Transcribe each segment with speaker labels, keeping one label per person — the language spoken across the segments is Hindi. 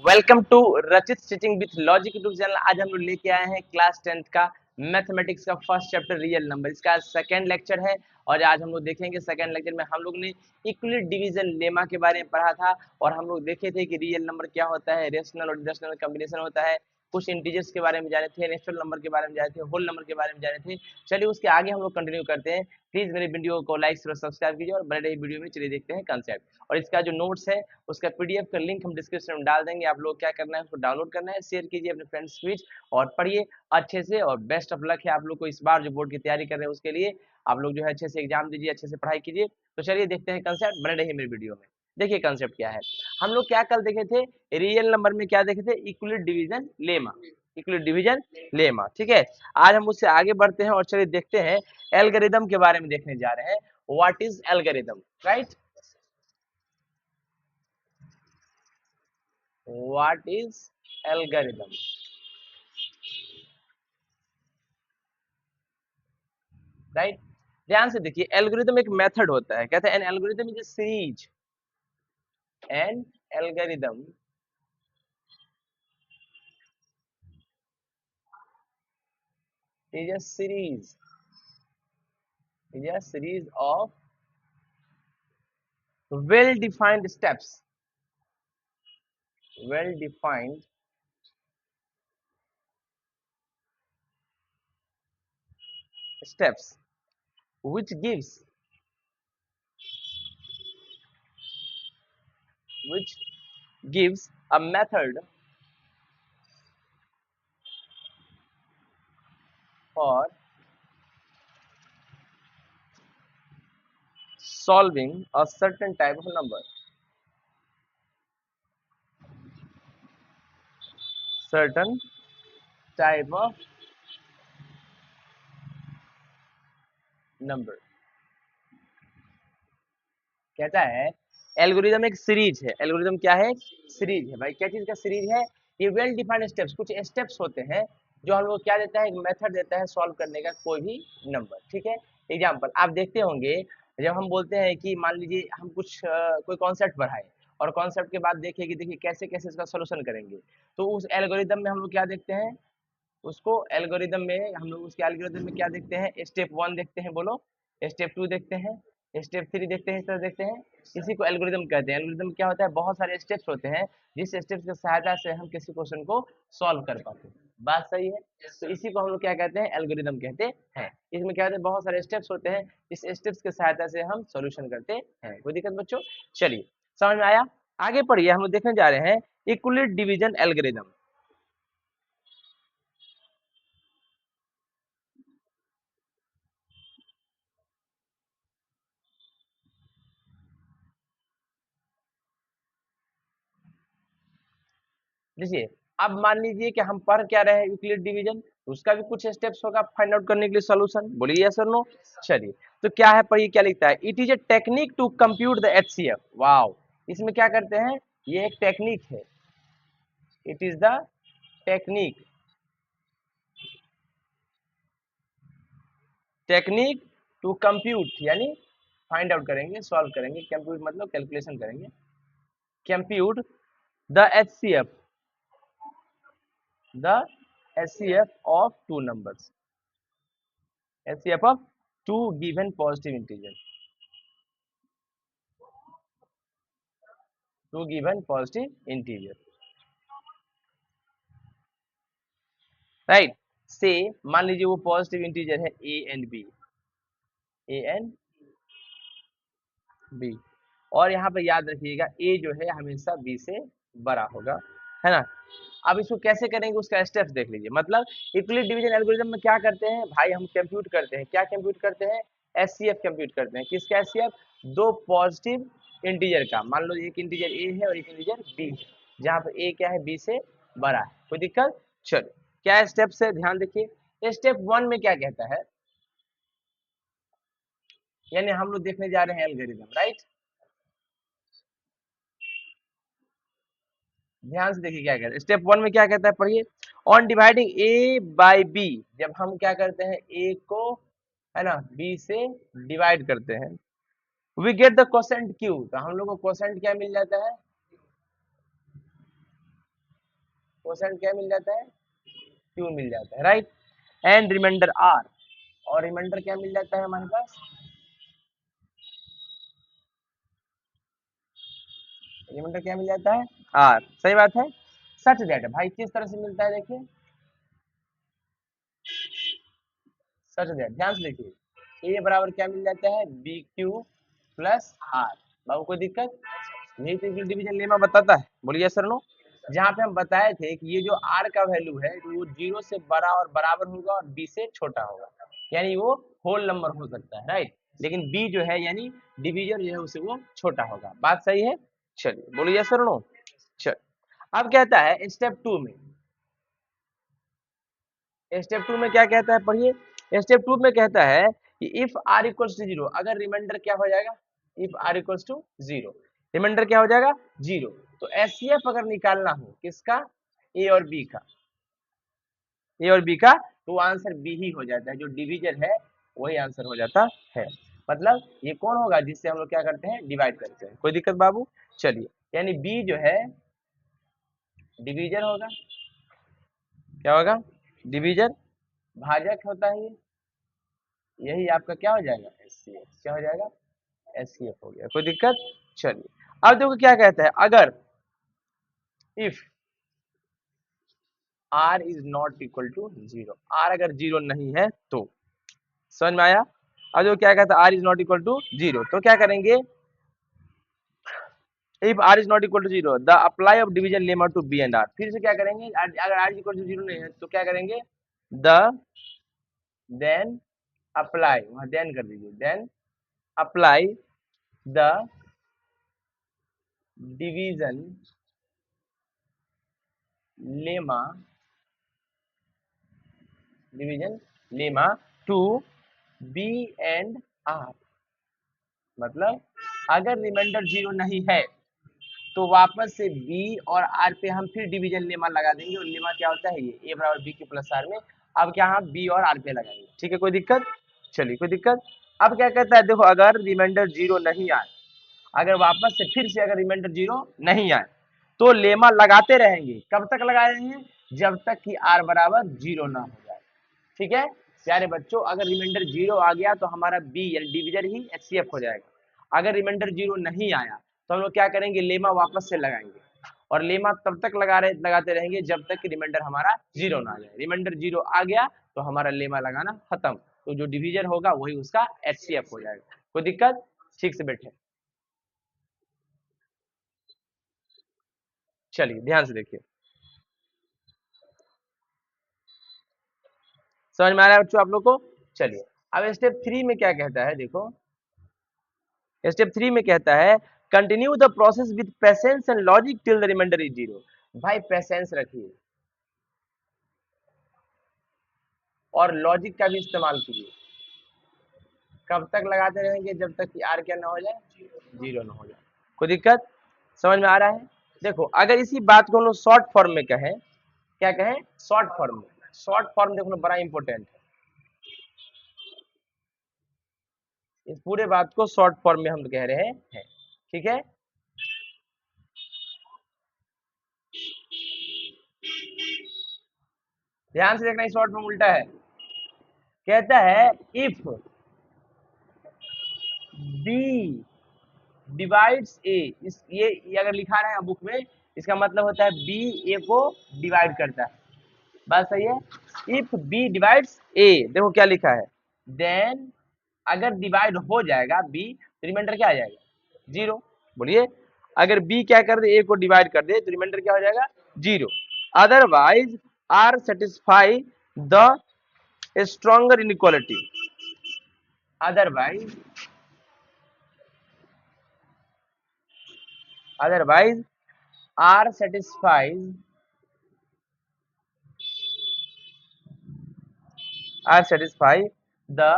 Speaker 1: वेलकम टू रचित teaching with logic YouTube channel. आज हम लोग लेके आए हैं क्लास 10th का मैथमेटिक्स का फर्स्ट चैप्टर रियल नंबर, इसका सेकंड लेक्चर है। और आज हम लोग देखेंगे सेकंड लेक्चर में हम लोग ने इक्विलिब्रियम डिवीजन लेमा के बारे में पढ़ा था और हम लोग देखे थे कि रियल नंबर क्या होता है, रेशनल और इरेशनल कॉम्बिनेशन होता है, कुछ इंटीजर्स के बारे में जाने थे, नेचुरल नंबर के बारे में जाने थे, होल नंबर के बारे में जाने थे। चलिए उसके आगे हम लोग कंटिन्यू करते हैं। प्लीज मेरे वीडियो को लाइक और सब्सक्राइब कीजिए और बने रहिए वीडियो में। चलिए देखते हैं कंसेप्ट। और इसका जो नोट्स है उसका पीडीएफ का लिंक हम डिस्क्रिप्शन में डाल देंगे। आप लोग क्या करना है, उसको डाउनलोड करना है, शेयर कीजिए अपने फ्रेंड्स के बीच और पढ़िए अच्छे से। और बेस्ट ऑफ लक है आप लोग को इस बार जो बोर्ड की तैयारी कर रहे हैं उसके लिए। आप लोग जो है अच्छे से एग्जाम दीजिए, अच्छे से पढ़ाई कीजिए। तो चलिए देखते हैं कंसेप्ट, बने रहिए मेरे वीडियो में। देखिए कंसेप्ट क्या है। हम लोग क्या कल देखे थे, रियल नंबर में क्या देखे थे, equilibrium division lemma, equilibrium division lemma. ठीक है, आज हम उससे आगे बढ़ते हैं और चलिए देखते हैं एल्गोरिथम के बारे में देखने जा रहे हैं। What is algorithm, right? What is algorithm, right? ध्यान से देखिए, एल्गोरिथम एक मेथड होता है। कहते हैं an algorithm is a series, an algorithm is a series, is a series of well defined steps, well defined steps which gives, which gives a method for solving a certain type of number, certain type of number। कहता है एल्गोरिदम एक सीरीज है। एल्गोरिदम क्या है, सीरीज है। भाई क्या चीज का सीरीज है, ये वेल डिफाइंड स्टेप्स, कुछ स्टेप्स होते हैं जो हम लोग क्या देता है, एक मेथड देता है सॉल्व करने का कोई भी नंबर। ठीक है, एग्जांपल आप देखते होंगे जब हम बोलते हैं कि मान लीजिए हम कुछ कोई कॉन्सेप्ट पढ़ाए और कॉन्सेप्ट के बाद देखिए कि देखिए कैसे कैसे इसका सोल्यूशन करेंगे, तो उस एल्गोरिदम में हम लोग क्या देखते हैं, उसको एल्गोरिदम में हम लोग उसके एल्गोरिदम में क्या देखते हैं, स्टेप 1 देखते हैं, बोलो, स्टेप 2 देखते हैं, स्टेप 3 देखते हैं, इस तरह देखते हैं। इसी को एल्गोरिदम कहते हैं। एल्गोरिदम क्या होता है, बहुत सारे स्टेप्स होते हैं जिस स्टेप्स की सहायता से हम किसी क्वेश्चन को सॉल्व कर पाते हैं। बात सही है? तो इसी को हम लोग क्या कहते हैं, एल्गोरिदम कहते हैं। इसमें क्या होता है, बहुत सारे स्टेप्स होते हैं, इस स्टेप्स की सहायता से हम सॉल्यूशन करते हैं। कोई दिक्कत बच्चों? चलिए समझ में आया? आगे पढ़िए, हम लोग देखने जा रहे हैं इक्विलिब्रियम डिवीजन एल्गोरिदम। देखिए, अब मान लीजिए कि हम पढ़ क्या रहे हैं, यूक्लिड डिवीजन, उसका भी कुछ स्टेप्स होगा फाइंड आउट करने के लिए सॉल्यूशन। बोलिए यस और नो। चलिए, तो क्या है, पढ़िए क्या लिखता है, it is a technique to compute the HCF. Wow, इसमें क्या करते हैं, ये एक टेक्निक है। It is the technique, technique to compute यानी फाइंड आउट करेंगे, सॉल्व करेंगे, कंप्यूट मतलब कैलकुलेशन करेंगे, compute the HCF, the HCF of two numbers, HCF of two given positive integer, two given positive integer, right? से मान लीजिए वो पॉजिटिव इंटीजर है A and B, A and B. और यहाँ पे याद रखिएगा ए जो है हमेशा बी से बड़ा होगा, है ना? अब इसको कैसे करेंगे उसका स्टेप्स देख लीजिए। मतलब इक्विलिब्रियम डिवीजन एल्गोरिथम में क्या करते हैं भाई, हम कंप्यूट करते हैं, क्या कंप्यूट करते हैं, एचसीएफ कंप्यूट करते हैं। किसका एचसीएफ? दो पॉजिटिव इंटीजर का। मान लो एक इंटीजर ए है और एक इंटीजर बी है, जहाँ पे ए क्या है, बी से बड़ा है। कोई दिक्कत? चलो, क्या स्टेप्स है, ध्यान देखिए। स्टेप 1 में क्या कहता है, यानी हम लोग देखने जा रहे हैं एल्गोरिथम, राइट? ध्यान से देखिए क्या कहता है। स्टेप 1 में क्या कहता है, पढ़िए। On dividing A by B, जब हम क्या करते हैं, ए को, है ना, बी से डिवाइड करते हैं, we get the quotient Q, तो हम लोग को क्वोशेंट क्या मिल जाता है, कोसेंट क्या मिल जाता है, क्यू मिल जाता है, राइट। एंड रिमाइंडर आर, और रिमाइंडर क्या मिल जाता है हमारे पास, रिमाइंडर क्या मिल जाता है, आर, सही बात है। सच दैट भाई किस तरह से मिलता है, देखिए सच दैट, ध्यान से देखिए, ए बराबर क्या मिल जाता है, बी क्यू प्लस आर। बाबू कोई दिक्कत, यही तो इक्वल डिवीजन लेमा बताता है, बोलिए सर नो। जहाँ पे हम बताए थे कि ये जो आर का वैल्यू है तो वो 0 से बड़ा और बराबर होगा और बी से छोटा होगा, यानी वो होल नंबर हो सकता है, राइट। लेकिन बी जो है यानी डिवीजन जो है उसे वो छोटा होगा, बात सही है। चलिए बोलिए सर नो। चल, अब कहता है स्टेप 2 में, स्टेप 2 में क्या कहता है, पढ़िए। स्टेप 2 में कहता है कि इफ आर इक्वल्स टू 0, अगर रिमाइंडर क्या हो जाएगा, if R equals to 0, remainder क्या हो जाएगा 0, तो एचसीएफ अगर निकालना हो किसका, ए और बी का, ए और बी का, तो आंसर बी ही हो जाता है, जो डिवीजन है वही आंसर हो जाता है। मतलब ये कौन होगा जिससे हम लोग क्या करते हैं, डिवाइड करते हैं, कोई दिक्कत बाबू। चलिए, यानी बी जो है डिवीजन होगा, क्या होगा, डिवीजन, भाजक होता है ये, यही आपका क्या हो जाएगा, एचसीएफ, क्या हो जाएगा, एचसीएफ हो गया, कोई दिक्कत। चलिए, अब देखो क्या कहता है, अगर if R is not equal to 0, R अगर 0 नहीं है तो, समझ में आया। अब जो क्या कहता है, R is not equal to 0, तो क्या करेंगे, if R is not equal to 0 the apply of division lemma to B and R, फिर से क्या करेंगे, अगर आर इज इक्वल टू 0 नहीं है तो क्या करेंगे, द देन अप्लाई, वहां देन कर दीजिए, then apply the division lemma, division lemma to B and R. मतलब अगर रिमाइंडर 0 नहीं है तो वापस से बी और आर पे हम फिर डिवीजन लेमा लगा देंगे, और लेमा क्या होता है, ये ए बराबर बी के प्लस आर में, अब क्या हम बी और आर पे लगाएंगे, ठीक है, कोई दिक्कत। चलिए, कोई दिक्कत। अब क्या कहता है, देखो अगर रिमाइंडर 0 नहीं आए, अगर वापस से फिर से अगर रिमाइंडर 0 नहीं आए तो लेमा लगाते रहेंगे, कब तक लगा रहे हैं, जब तक कि आर बराबर 0 ना हो जाए, ठीक है प्यारे बच्चों। अगर रिमाइंडर 0 आ गया तो हमारा बी यानी डिवीजन ही एचसीएफ हो जाएगा, अगर रिमाइंडर 0 नहीं आया तो हम लोग क्या करेंगे, लेमा वापस से लगाएंगे, और लेमा तब तक लगाते रहेंगे जब तक कि रिमाइंडर हमारा 0 ना आ जाए, रिमाइंडर 0 आ गया तो हमारा लेमा लगाना खत्म, तो जो डिवीजन होगा वही उसका एचसीएफ हो जाएगा, कोई दिक्कत, ठीक से बैठे। चलिए ध्यान से देखिए, समझ में आ रहा है बच्चों आप लोग को। चलिए, अब स्टेप 3 में क्या कहता है, देखो स्टेप 3 में कहता है continue the process with patience and logic till the remainder is 0। भाई पेशेंस रखिए और लॉजिक का भी इस्तेमाल कीजिए, कब तक लगाते रहेंगे, जब तक कि आर क्या ना हो जाए, 0 ना हो जाए, कोई दिक्कत, समझ में आ रहा है। देखो अगर इसी बात को हम लोग शॉर्ट फॉर्म में कहें, क्या कहें, शॉर्ट फॉर्म में, शॉर्ट फॉर्म देखो बड़ा इंपॉर्टेंट है, इस पूरे बात को शॉर्ट फॉर्म में हम कह रहे हैं, ठीक है। ध्यान से देखना, इस शॉर्ट फॉर्म उल्टा है, कहता है इफ बी डिवाइड्स ए, इस ये अगर लिखा रहे हैं बुक में, इसका मतलब होता है बी ए को डिवाइड करता है, बात सही है। इफ बी डिवाइड्स ए, देखो क्या लिखा है, देन अगर डिवाइड हो जाएगा बी तो रिमाइंडर क्या आ जाएगा, 0, बोलिए। अगर बी क्या कर दे, ए को डिवाइड कर दे तो रिमाइंडर क्या हो जाएगा, 0। Otherwise R satisfy the stronger inequality, otherwise otherwise R satisfy the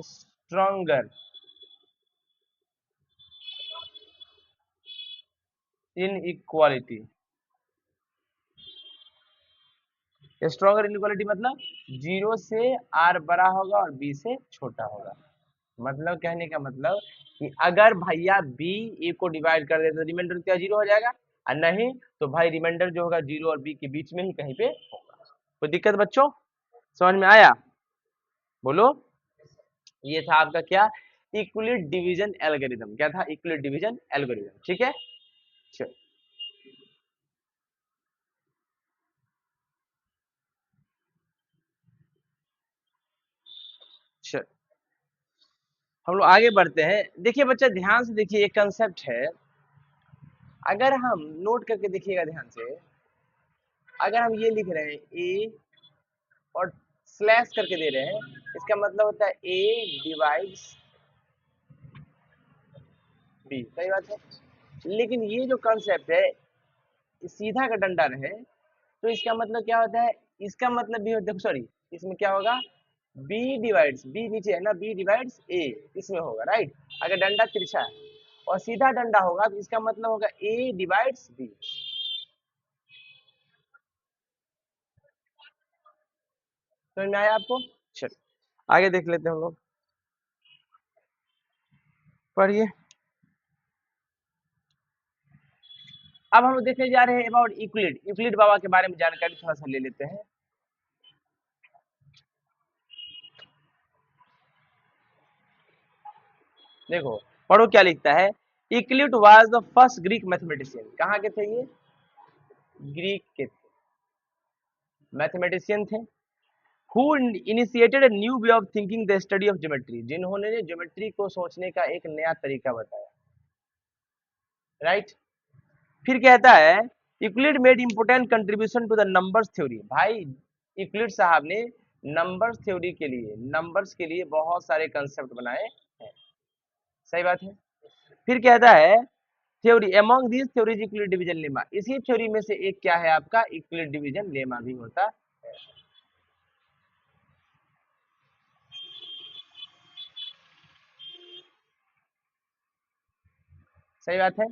Speaker 1: stronger inequality, stronger inequality मतलब 0 से R बड़ा होगा और B से छोटा होगा, मतलब कहने का मतलब कि अगर भैया B A को डिवाइड कर दे तो रिमाइंडर क्या 0 हो जाएगा, और नहीं तो भाई रिमाइंडर जो होगा 0 और बी के बीच में ही कहीं पे होगा। कोई दिक्कत बच्चों, समझ में आया? बोलो। ये था आपका क्या, इक्विलिट डिवीजन एल्गोरिथम। क्या था? इक्विलिट डिवीजन एल्गोरिथम। ठीक है, चलो चलो हम लोग आगे बढ़ते हैं। देखिए बच्चा ध्यान से देखिए, एक कंसेप्ट है, अगर हम नोट करके देखिएगा ध्यान से, अगर हम ये लिख रहे हैं ए और स्लैश करके दे रहे हैं, इसका मतलब होता है ए डिवाइड्स बी। सही बात है। लेकिन ये जो कंसेप्ट है सीधा का डंडा रहे तो इसका मतलब क्या होता है, इसका मतलब भी होता है, सॉरी इसमें क्या होगा, बी डिवाइड्स, बी नीचे है ना, बी डिवाइड्स ए, इसमें होगा राइट। अगर डंडा तिरछा है और सीधा डंडा होगा तो इसका मतलब होगा ए डिवाइड्स बी। समझ में आया आपको? चलिए आगे देख लेते हैं हम लोग, पढ़िए। अब हम लोग देखने जा रहे हैं अबाउट यूक्लिड। यूक्लिड बाबा के बारे में जानकारी थोड़ा सा ले लेते हैं। देखो पढ़ो क्या लिखता है, Euclid was the first Greek mathematician. कहाँ के थे ये? ग्रीक के मैथमेटिशियन थे। Who initiated a new way of thinking the study of geometry, जिन्होंने ज्योमेट्री को सोचने का एक नया तरीका बताया, राइट। फिर कहता है Euclid made important contribution to the numbers theory. भाई यूक्लिड साहब ने नंबर्स थ्योरी के लिए, नंबर्स के लिए बहुत सारे कंसेप्ट बनाए हैं। सही बात है। फिर कहता है theory among this theories Euclid division lemma, इसी थ्योरी में से एक क्या है आपका, यूक्लिड डिवीजन लेमा भी होता है। सही बात है।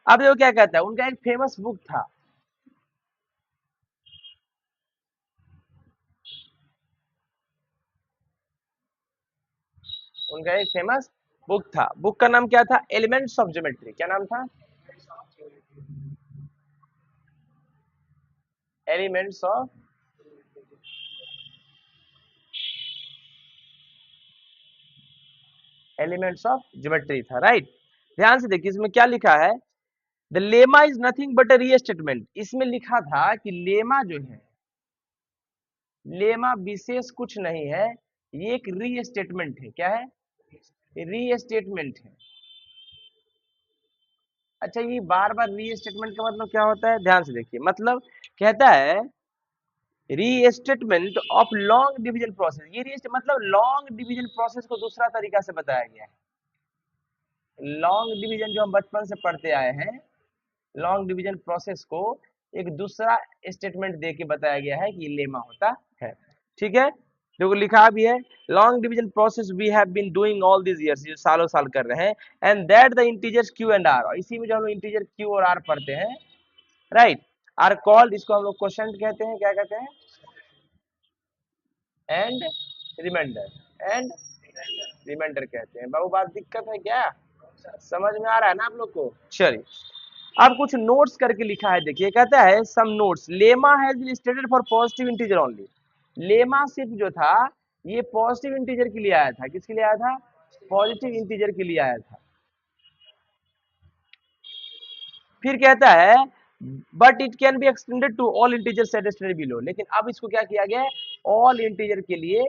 Speaker 1: अब देखो क्या कहता है, उनका एक फेमस बुक था, उनका एक फेमस बुक था, बुक का नाम क्या था, एलिमेंट्स ऑफ ज्योमेट्री। क्या नाम था? Elements of, elements of geometry था, राइट। ध्यान से देखिए इसमें क्या लिखा है, the lemma is nothing but a restatement. इसमें लिखा था कि लेमा जो है, लेमा विशेष कुछ नहीं है, ये एक रीस्टेटमेंट है। क्या है? रीस्टेटमेंट है। अच्छा ये बार बार रीस्टेटमेंट का मतलब क्या होता है, ध्यान से देखिए, मतलब कहता है restatement of long division process. ये मतलब लॉन्ग डिवीजन प्रोसेस को दूसरा तरीका से बताया गया है। लॉन्ग डिवीजन जो हम बचपन से पढ़ते आए हैं, लॉन्ग डिवीजन प्रोसेस को एक दूसरा स्टेटमेंट दे के बताया गया है कि लेमा होता है। ठीक है, देखो लिखा भी है, long division process we have been doing all this years, ये सालों साल कर रहे हैं, and that the integers Q and R, इसी में जो हम लोग इंटीजर क्यू और आर पढ़ते हैं, राइट, आर कॉल्ड, इसको हम लोग क्वेश्चन कहते हैं, क्या कहते हैं, एंड रिमाइंडर, एंड रिमाइंडर कहते हैं। बाबू बात दिक्कत है क्या, समझ में आ रहा है ना आप लोग को? चलिए अब कुछ नोट्स करके लिखा है, देखिए कहता है some notes, lemma has been stated for positive integer only. Lemma सिर्फ जो था ये पॉजिटिव इंटीजर के लिए आया था, किसके लिए आया था, पॉजिटिव इंटीजर के लिए आया था। फिर कहता है but it can be extended to all integer set below, लेकिन अब इसको क्या किया गया है, ऑल इंटीजर के लिए,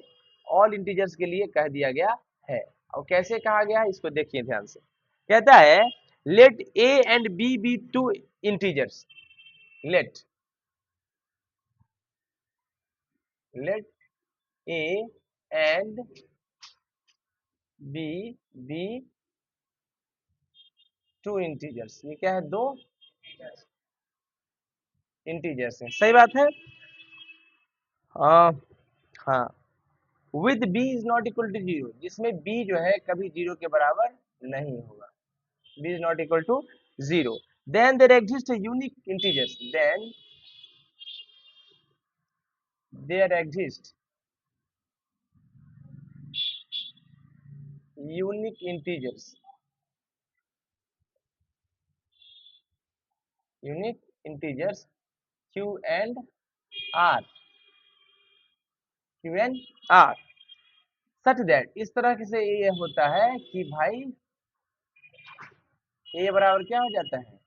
Speaker 1: ऑल इंटीजर्स के लिए कह दिया गया है। और कैसे कहा गया है इसको देखिए ध्यान से, कहता है let A and B be two integers, let, let A and B be two integers, ये क्या है, दो इंटीजर्स है। सही बात है। हाँ हाँ, with B is not equal to zero, जिसमें बी जो है कभी जीरो के बराबर नहीं होगा, B is not equal to zero. Then there exist unique integers, then there exist unique integers, unique integers Q and R, Q and R, such that इस तरह से ये होता है कि भाई ये बराबर क्या हो जाता है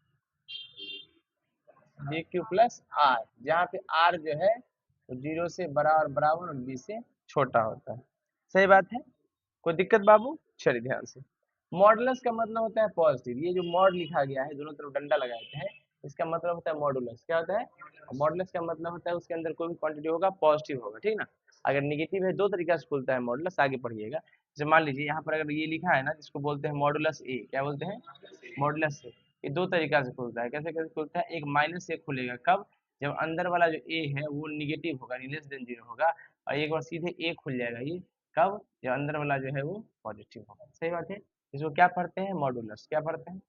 Speaker 1: बी क्यू प्लस आर, जहाँ पे आर जो है वो 0 से बराबर बराबर और बी से छोटा होता है। सही बात है, कोई दिक्कत बाबू? चलिए ध्यान से, मॉडुलस का मतलब होता है पॉजिटिव। ये जो मॉड लिखा गया है दोनों तरफ डंडा लगाते हैं, इसका मतलब होता है मॉडुलस। क्या होता है? मॉडुलस का मतलब होता है उसके अंदर कोई भी क्वांटिटी होगा पॉजिटिव होगा, ठीक ना। अगर निगेटिव है दो तरीका से खुलता है मॉडुलस, आगे पढ़िएगा। जैसे मान लीजिए यहाँ पर अगर ये लिखा है ना, जिसको बोलते हैं मॉडुलस ए, क्या बोलते हैं? मॉडुलस ए। ये दो तरीका से खुलता है, कैसे कैसे खुलता है? एक माइनस से खुलेगा, कब? जब अंदर वाला जो ए है वो निगेटिव होगा, लेस देन 0 होगा, और एक बार सीधे ए खुल जाएगा, ये कब? जब अंदर वाला जो है वो पॉजिटिव होगा। सही बात है, इसको क्या पढ़ते हैं? मॉडुलस। क्या पढ़ते हैं?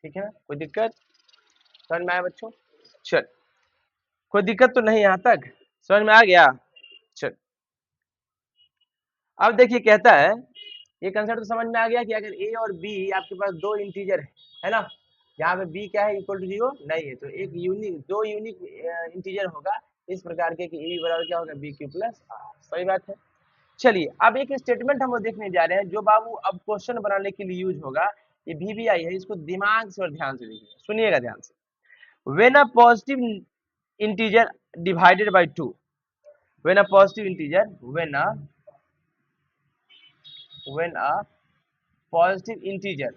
Speaker 1: ठीक है ना, कोई दिक्कत? समझ में आया बच्चों? चल, कोई दिक्कत तो नहीं यहाँ तक? समझ में आ गया? चल, अब देखिए कहता है, ये कंसेप्ट तो समझ में आ गया कि अगर ए और बी आपके पास दो इंटीजर है ना, यहाँ पे बी क्या है, इक्वल टू 0 नहीं है, तो एक यूनिक, दो यूनिक इंटीजर होगा इस प्रकार के कि ए बराबर क्या होगा, बी क्यू प्लस आर। सही बात है। चलिए अब एक स्टेटमेंट हम लोग देखने जा रहे हैं जो बाबू अब क्वेश्चन बनाने के लिए यूज होगा। ये VBI है, इसको दिमाग से और ध्यान से देखिए, सुनिएगा ध्यान से। When a positive integer divided by 2, when a positive integer, when a positive integer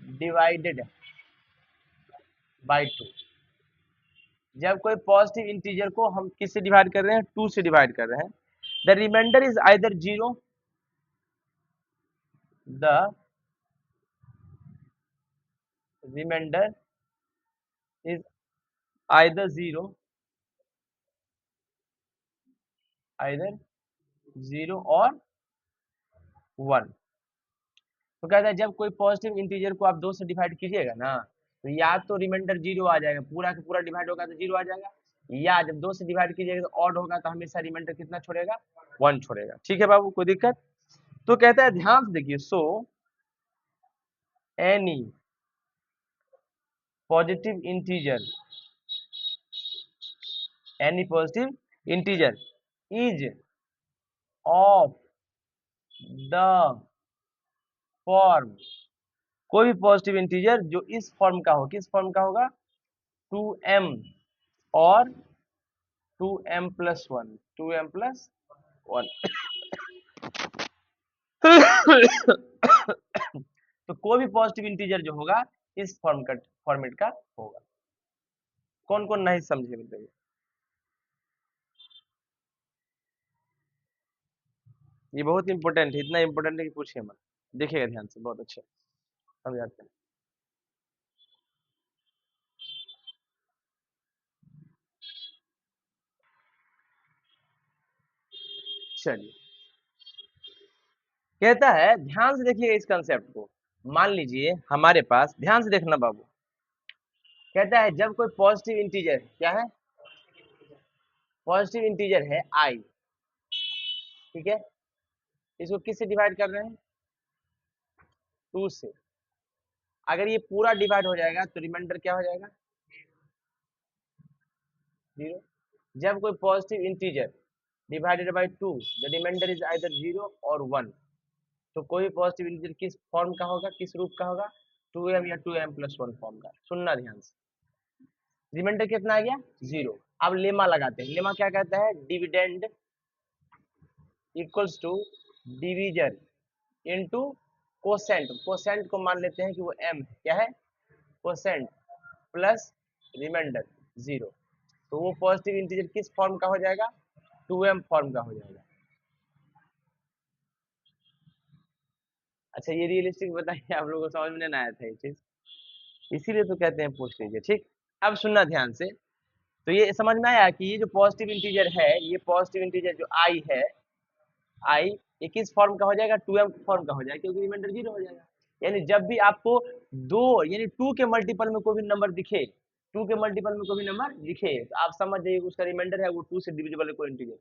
Speaker 1: divided by 2, जब कोई पॉजिटिव इंटीजर को हम किससे डिवाइड कर रहे हैं, 2 से डिवाइड कर रहे हैं, the remainder is either 0, the remainder is either 0, either 0 और 1। तो कहता है जब कोई पॉजिटिव इंटीजर को आप 2 से डिवाइड कीजिएगा ना, तो या तो रिमाइंडर 0 आ जाएगा, पूरा का पूरा डिवाइड होगा तो 0 आ जाएगा, या जब 2 से डिवाइड कीजिएगा तो ऑड होगा तो हमेशा रिमाइंडर कितना छोड़ेगा, 1 छोड़ेगा। ठीक है बाबू, कोई दिक्कत? तो कहता है ध्यान से देखिए, so any positive integer, any positive integer is of the form, कोई भी पॉजिटिव इंटीजर जो इस फॉर्म का हो, किस फॉर्म का होगा, 2m और 2m प्लस 1, 2m प्लस 1। तो कोई भी पॉजिटिव इंटीजर जो होगा इस फॉर्मेट का होगा। कौन कौन नहीं समझे बताइए? ये बहुत इंपॉर्टेंट है, इतना इंपॉर्टेंट है कि पूछिए मत, देखिएगा ध्यान से, बहुत अच्छे समझाते हैं। चलिए, कहता है ध्यान से देखिए इस कंसेप्ट को। मान लीजिए हमारे पास, ध्यान से देखना बाबू, कहता है जब कोई पॉजिटिव इंटीजर, क्या है, पॉजिटिव इंटीजर है आई, ठीक है, इसको किससे डिवाइड कर रहे हैं, 2 से। अगर ये पूरा डिवाइड हो जाएगा तो रिमाइंडर क्या हो जाएगा, 0। जब कोई positive integer divided by 2, the remainder is either 0 और 1। तो कोई भी पॉजिटिव इंटीजर किस फॉर्म का होगा, किस रूप का होगा, 2m या 2m प्लस 1 फॉर्म का। सुनना ध्यान से, रिमाइंडर कितना आ गया, 0। अब लेमा लगाते हैं, लेमा क्या कहता है, dividend equals to division into quotient, quotient को मान लेते हैं कि वो m है, क्या है, कोसेंट प्लस रिमाइंडर 0। तो वो पॉजिटिव इंटीजर किस फॉर्म का हो जाएगा, 2m फॉर्म का हो जाएगा। अच्छा ये रियलिस्टिक बताइए, आप लोगों को समझ में नहीं आया था ये चीज, इसीलिए तो कहते हैं पूछ लीजिए, ठीक। अब सुनना ध्यान से, तो ये समझ में आया कि ये जो पॉजिटिव इंटीजर है, ये पॉजिटिव इंटीजर जो आई है, आई, ये किस फॉर्म का हो जाएगा, 2m फॉर्म का हो जाएगा, क्योंकि रिमाइंडर 0 हो जाएगा। यानी जब भी आपको दो, यानी 2 के मल्टीपल में कोई भी नंबर दिखे, 2 के मल्टीपल में कोई भी नंबर दिखे, तो आप समझ जाइए उसका रिमाइंडर है वो 2 से डिविजिबल है कोई इंटीजर,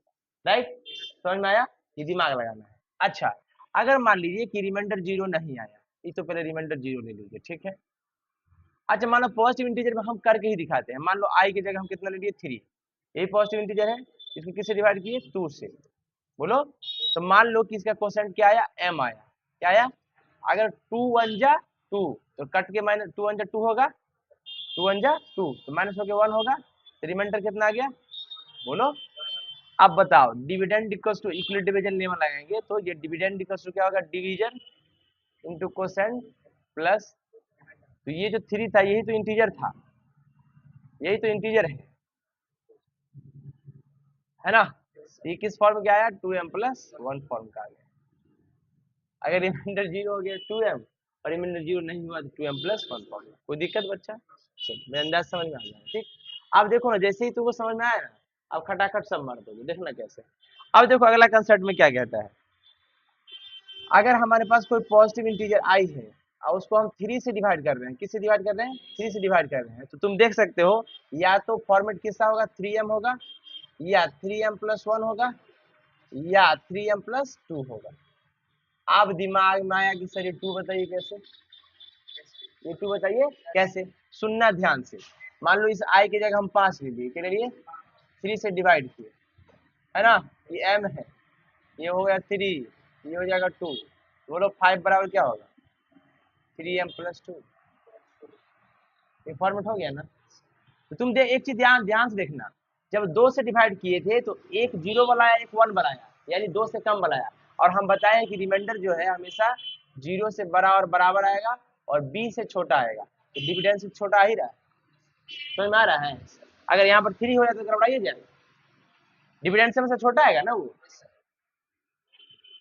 Speaker 1: राइट। समझ में आया, ये दिमाग लगाना है। अच्छा, अगर मान लीजिए कि रिमाइंडर 0 नहीं आया, ये तो पहले रिमाइंडर 0 ले लीजिए, ठीक है। अच्छा मान लो पॉजिटिव इंटीजर में हम करके ही दिखाते हैं, मान लो आई की जगह हम कितना ले लिए 3, यही पॉजिटिव इंटीजर है, इसको किससे डिवाइड किए 2 से, बोलो। तो मान लो कि इसका क्वोशंट क्या आया, m आया, क्या आया, अगर 2 1 जा 2 तो कट के माइनस 2 1 जा 2 होगा, 2 1 जा 2 तो माइनस होके 1 होगा, तो रिमाइंडर कितना आ गया, बोलो। अब बताओ dividend equals to equal division level लगाएंगे तो ये डिविडेंड इक्वल्स टू क्या होगा, डिवीजन इनटू क्वोशंट प्लस, तो ये जो 3 था यही तो इंटीजर था, यही तो इंटीजर है ना। ये किस फॉर्म का आया, 2m प्लस 1 फॉर्म का आ गया। अगर रिमाइंडर 0 हो गया 2m और रिमाइंडर 0 नहीं हुआ तो 2m प्लस 1 फॉर्म, कोई दिक्कत बच्चा, चलो मेरा अंदाज समझ में आ गया, ठीक। अब देखो ना जैसे ही तुमको समझ में आया ना, अब खटाखट सब मार दोगे, देखना कैसे। अब देखो अगला कंसेप्ट में क्या कहता है, अगर हमारे पास कोई पॉजिटिव इंटीजर आई है और उसको हम 3 से डिवाइड कर रहे हैं, किससे डिवाइड कर रहे हैं, 3 से डिवाइड कर रहे हैं, तो तुम देख सकते हो या तो फॉर्मेट किसका होगा, 3m होगा, या 3m प्लस 1 होगा, या 3m प्लस 2 होगा। आप दिमाग में आया कि सर ये 2 बताइए कैसे, ये 2 बताइए कैसे, सुनना ध्यान से। मान लो इस आई की जगह हम 5 ले लिए, क्या ले लिए, 3 से डिवाइड किए, है ना, ये m है, ये हो गया 3, ये हो जाएगा 2, बोलो 5 बराबर क्या होगा, 3m प्लस 2, ये फॉर्मेट हो गया ना। तो तुम एक चीज ध्यान ध्यान से देखना, जब 2 से डिवाइड किए थे तो एक 0 वाला आया, एक 1 वाला आया, यानी 2 से कम वाला आया, और हम बताए कि रिमाइंडर जो है हमेशा 0 से बड़ा और बराबर आएगा और b से छोटा आएगा, तो डिविडेंड से छोटा आ ही रहा है, समझ में आ रहा है। अगर यहाँ पर 3 हो जाए तो गड़बड़ाइए जाए, डिविडेंड से हमेशा छोटा आएगा ना, वो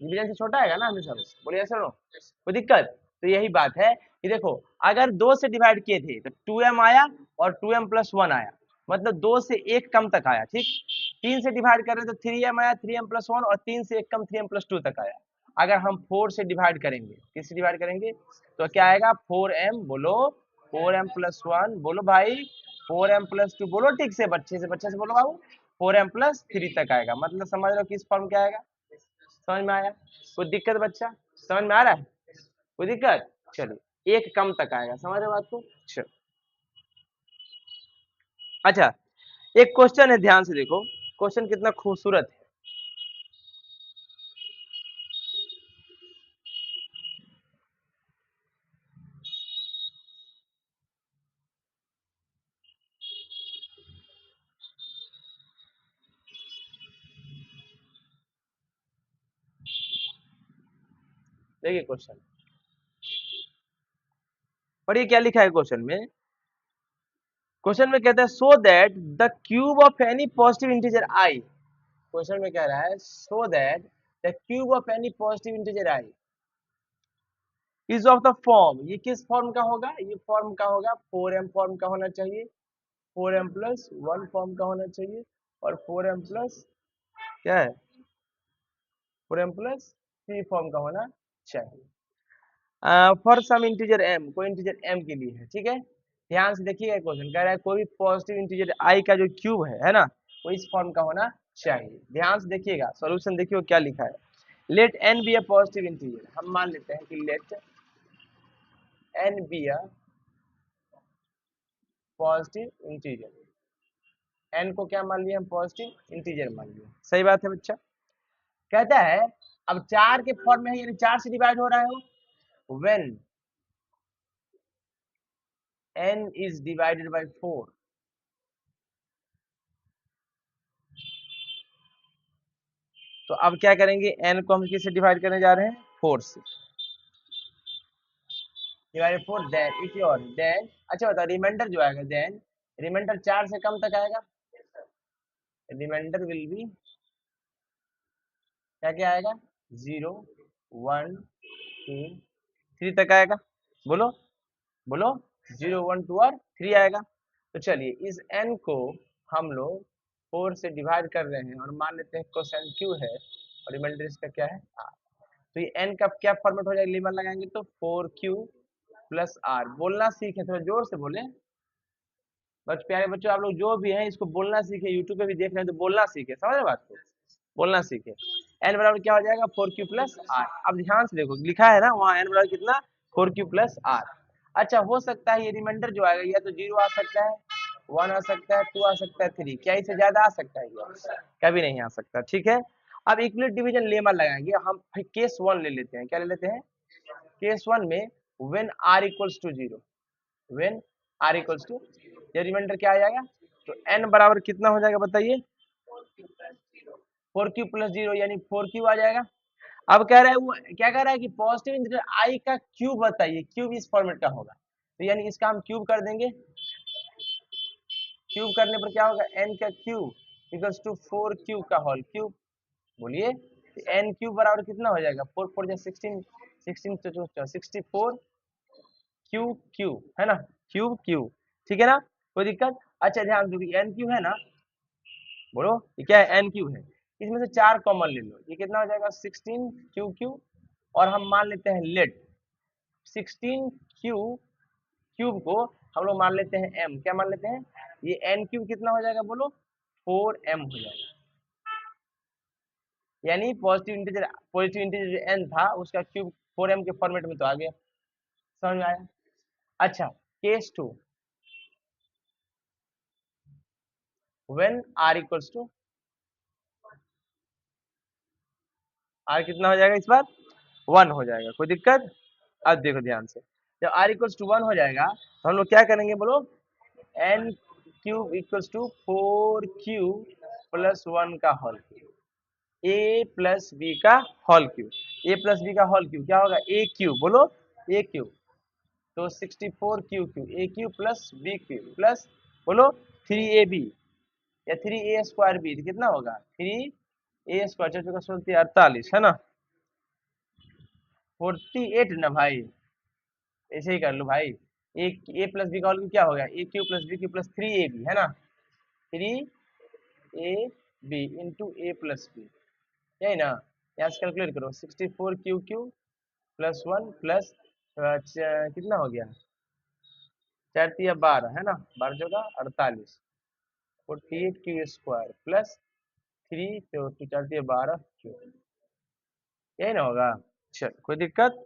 Speaker 1: डिवीजन से छोटा आएगा ना हमेशा, बोलिए ऐसा नो कोई दिक्कत। तो यही बात है कि देखो अगर 2 से डिवाइड किए थे तो 2m आया और 2m प्लस 1 आया, मतलब 2 से 1 कम तक आया, ठीक। 3 से डिवाइड कर रहे तो 3m आया, 3m प्लस 1, और 3 से 1 कम 3m प्लस 2 तक आया। अगर हम 4 से डिवाइड करेंगे, किससे डिवाइड करेंगे, तो क्या आएगा 4m, बोलो 4m प्लस 1, बोलो भाई 4m प्लस 2, बोलो ठीक से बच्चे से बोलो बाबू, 4m प्लस 3 तक आएगा, मतलब समझ लो किस फॉर्म क्या आएगा, समझ में आया, कोई दिक्कत बच्चा, समझ में आ रहा है, कोई दिक्कत, चलिए एक कम तक आएगा, समझ रहे हो बात को, चलो। अच्छा एक क्वेश्चन है, ध्यान से देखो क्वेश्चन कितना खूबसूरत है, देखिए क्वेश्चन पढ़िए क्या लिखा है क्वेश्चन में। क्वेश्चन में कहता है so that the cube of any positive integer I, question में कह रहा है so that the cube of any positive integer I is of the form, ये किस फॉर्म का होगा, ये फॉर्म का होगा 4m फॉर्म का होना चाहिए, 4m प्लस 1 फॉर्म का होना चाहिए, और 4m प्लस क्या है, 4m प्लस 3 फॉर्म का होना चाहिए, फॉर सम इंटीजर m, कोई इंटीजर m के लिए है, ठीक है। ध्यान से देखिएगा क्वेश्चन कह रहा है कोई भी पॉजिटिव इंटीजर i का जो क्यूब है ना, वो इस फॉर्म का होना चाहिए। ध्यान से देखिएगा सॉल्यूशन, देखिए क्या लिखा है, let n be a positive integer, हम मान लेते हैं कि let n be a positive integer, n को क्या मान लिया हम, पॉजिटिव इंटीजर मान लिया, सही बात है बच्चा। कहता है अब 4 के फॉर्म में है, यानी 4 से डिवाइड हो रहा है वो, when n is divided by 4, तो अब क्या करेंगे, n को हम किससे डिवाइड करने जा रहे हैं, 4 से, divided 4, then it your then, अच्छा बताओ रिमाइंडर जो आएगा, देन रिमाइंडर 4 से कम तक आएगा, रिमाइंडर विल बी क्या क्या आएगा, 0 1 2 3 तक आएगा, बोलो बोलो 0 1 2 और 3 आएगा। तो चलिए इस n को हम लोग 4 से डिवाइड कर रहे हैं और मान लेते हैं क्वेश्चन q है और रिमाइंडर इसका क्या है r, तो ये n का क्या फॉर्मेट हो जाएगा, लिमिट लगाएंगे तो 4q प्लस r, बोलना सीखे, थोड़ा जोर से बोले, बस प्यारे बच्चों आप लोग जो भी हैं इसको बोलना सीखे, यूट्यूब पे भी देख रहे हैं तो बोलना सीखे, समझ रहे बात को, बोलना सीखे, n बराबर क्या हो जाएगा 4q प्लस आर। अब ध्यान से देखो लिखा है ना वहाँ n बराबर कितना 4q प्लस आर। अच्छा हो सकता है ये रिमाइंडर जो आएगा या तो 0 आ सकता है, 1 आ सकता है, 2 आ सकता है, 3, क्या इससे ज्यादा आ सकता है क्या? कभी नहीं आ सकता। ठीक है, अब इक्विलिब्रियम डिवीजन लेमा लगाएंगे हम। केस 1 ले लेते हैं, क्या ले लेते हैं? केस 1 में when r equals to 0, when r equals to, ये रिमाइंडर क्या आ जाएगा? तो n बराबर कितना हो जाएगा बताइए? 4q प्लस 0 यानी 4q आ जाएगा। अब कह रहा है वो क्या कह रहा है कि पॉजिटिव इंटीजर i का क्यूब बताइए, क्यूब इस फॉर्मेट का होगा, तो यानी इसका हम क्यूब कर देंगे। क्यूब करने पर क्या होगा? n का क्यूब इक्वल्स टू 4q का होल क्यूब। बोलिए n क्यूब बराबर कितना हो जाएगा? 4 4 जा 16, 16 to 64 क्यूब क्यूब है ना, क्यूब क्यूब। ठीक है ना, कोई दिक्कत? अच्छा ध्यान दो n क्यूब है ना, बोलो ये क्या है? n क्यूब है, इसमें से 4 कॉमन ले लो, ये कितना हो जाएगा? 16 क्यू क्यू। और हम मान लेते हैं लेट 16 क्यू क्यूब को हम लोग मान लेते हैं m, क्या मान लेते हैं? ये n क्यूब कितना हो जाएगा बोलो? 4m हो जाएगा। यानी पॉजिटिव इंटीजर जो n था उसका क्यूब 4m के फॉर्मेट में तो आ गया। समझ में आया? अच्छा case 2, when r equals to, r कितना हो जाएगा इस बार? 1 हो जाएगा। कोई दिक्कत? अब देखो ध्यान से, जब r इक्वल्स टू 1 हो जाएगा तो हम लोग क्या करेंगे बोलो? n cube equals to 4q plus 1 का whole cube, a plus b का whole cube. a plus b का होल क्यूब क्या होगा? a क्यूब, बोलो a क्यूब। तो 64 cube cube a cube plus b Q plus बोलो 3ab या 3a स्क्वायर बी, कितना होगा? 3a स्क्वायर 48 है ना, 48 ना भाई, ऐसे ही कर लो भाई। ए प्लस बी का होल क्या होगा? A cube plus b Q plus 3ab है ना, 3ab इंटू ए प्लस बी, यही ना? यहाँ से कैलकुलेट करो 64 क्यू क्यू प्लस 1 प्लस कितना हो गया? 4 या 12 है ना, 12 चौका 48, 48 क्यू स्क्वायर प्लस 3 तो 4 या 12 क्यू, यही ना होगा? चल कोई दिक्कत?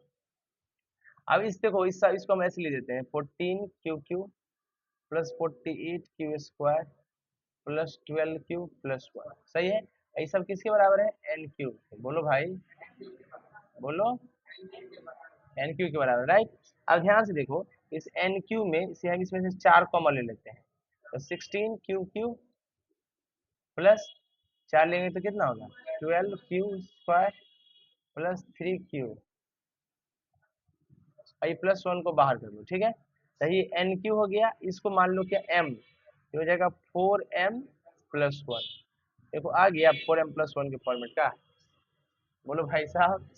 Speaker 1: अब इस देखो इसको हम ऐसे ले देते हैं 14 Q Q plus 48 Q square plus 12 Q plus 1, सही है? ये सब किसके बराबर है? N Q. बोलो भाई, बोलो एन क्यू के बराबर, राइट? अब ध्यान से देखो इस एन क्यू में से हम इसमें से 4 कॉमन ले लेते हैं, तो 16 क्यू क्यू प्लस 4 लेंगे तो कितना होगा? 12 क्यू स्क्वायर प्लस 3 क्यू, और ये प्लस 1 को बाहर कर दो। ठीक है, तो ये एन क्यू हो गया, इसको मान लो क्या एम, ये हो जाएगा 4m प्लस 1। देखो आ गया 4m प्लस 1 के फॉर्मेट का। बोलो भाई साहब,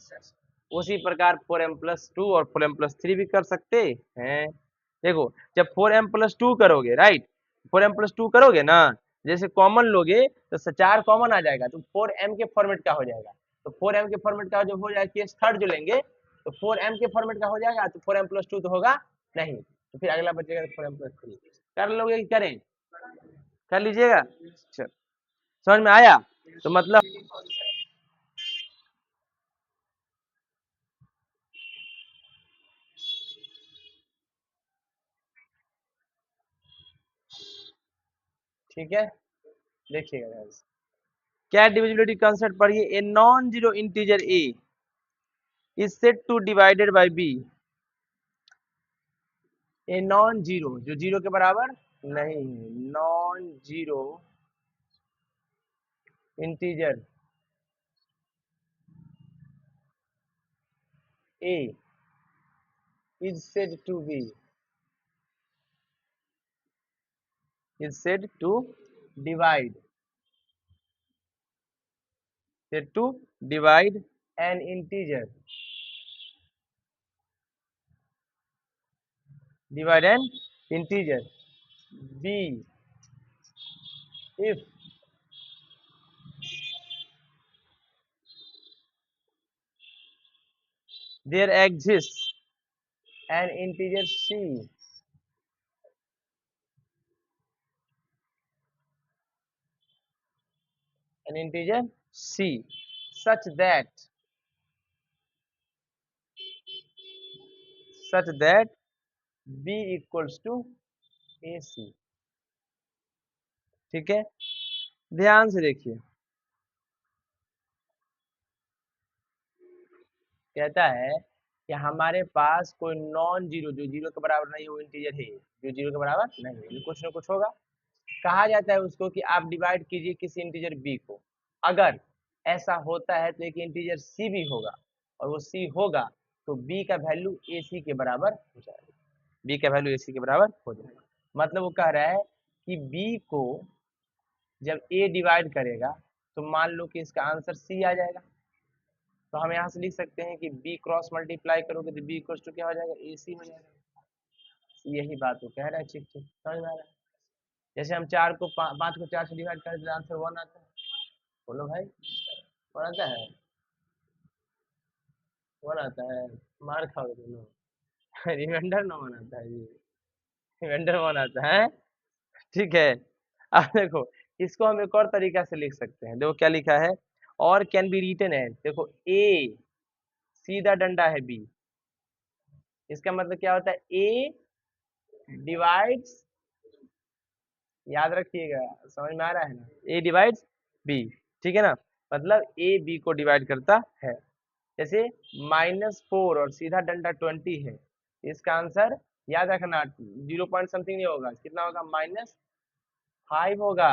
Speaker 1: उसी प्रकार 4m प्लस 2 और 4m प्लस 3 भी कर सकते हैं। देखो जब 4m प्लस 2 करोगे, राइट, 4m प्लस 2 करोगे ना, जैसे कॉमन लोगे तो 4 कॉमन आ जाएगा तो 4m के फॉर्मेट का हो जाएगा। तो 4m के फॉर्मेट का जो हो जाएगा केस थर्ड जो लेंगे तो 4m के फॉर्मेट का हो जाएगा, तो 4m प्लस 2 तो होगा नहीं, तो फिर अगला बचेगा 4m प्लस 3। कर लोगे कि करें? कर लीजिएगा। चल समझ में आया? तो मतलब ठीक है, देखिएगा ध्यान से। क्या डिविजिबिलिटी कंसेप्ट पढ़िए। A non zero integer A is said to divided by B, A non zero जो जीरो के बराबर नहीं है, non zero integer A is said to B, is said to divide, said to divide an integer, divide an integer b if there exists an integer c, an integer c such that B equals to AC। ठीक है, ध्यान से देखिए, कहता है कि हमारे पास कोई नॉन जीरो, जो जीरो के बराबर नहीं है वो इंटीजर है, जो जीरो के बराबर नहीं है, ये कुछ ना कुछ होगा। कहा जाता है उसको कि आप डिवाइड कीजिए किसी इंटीजर b को, अगर ऐसा होता है तो एक इंटीजर c भी होगा, और वो c होगा तो b का वैल्यू ac के बराबर हो जाएगा, b का वैल्यू ac के बराबर हो जाएगा। मतलब वो कह रहा है कि b को जब a डिवाइड करेगा तो मान लो कि इसका आंसर c आ जाएगा, तो हम यहाँ से लिख सकते हैं कि b क्रॉस मल्टीप्लाई करोगे तो b इक्वल टू क्या हो जाएगा, ac हो जाएगा। यही बात वो कह रहा है। ठीक ठीक, समझ में आ रहा है। जैसे हम 5 को 4 से डिवाइड करें तो आंसर 1 आता है। बोलो भाई, 1 आता है, 1 आता है, मार खाओगे दोनों। रिमाइंडर 9 आता है जी, रिमाइंडर 1 आता है। ठीक है, अब देखो इसको हम एक और तरीका से लिख सकते हैं, देखो क्या लिखा है, और कैन बी रिटन एज, देखो a सीधा डंडा है b, इसका मतलब क्या होता है, a डिवाइड्स, याद रखिएगा, समझ में आ रहा है ना, a डिवाइड्स b, ठीक है ना, मतलब a b को डिवाइड करता है। जैसे -4 और सीधा डंडा 20 है, इसका आंसर याद रखना 0 पॉइंट समथिंग नहीं होगा, कितना होगा, -5 होगा,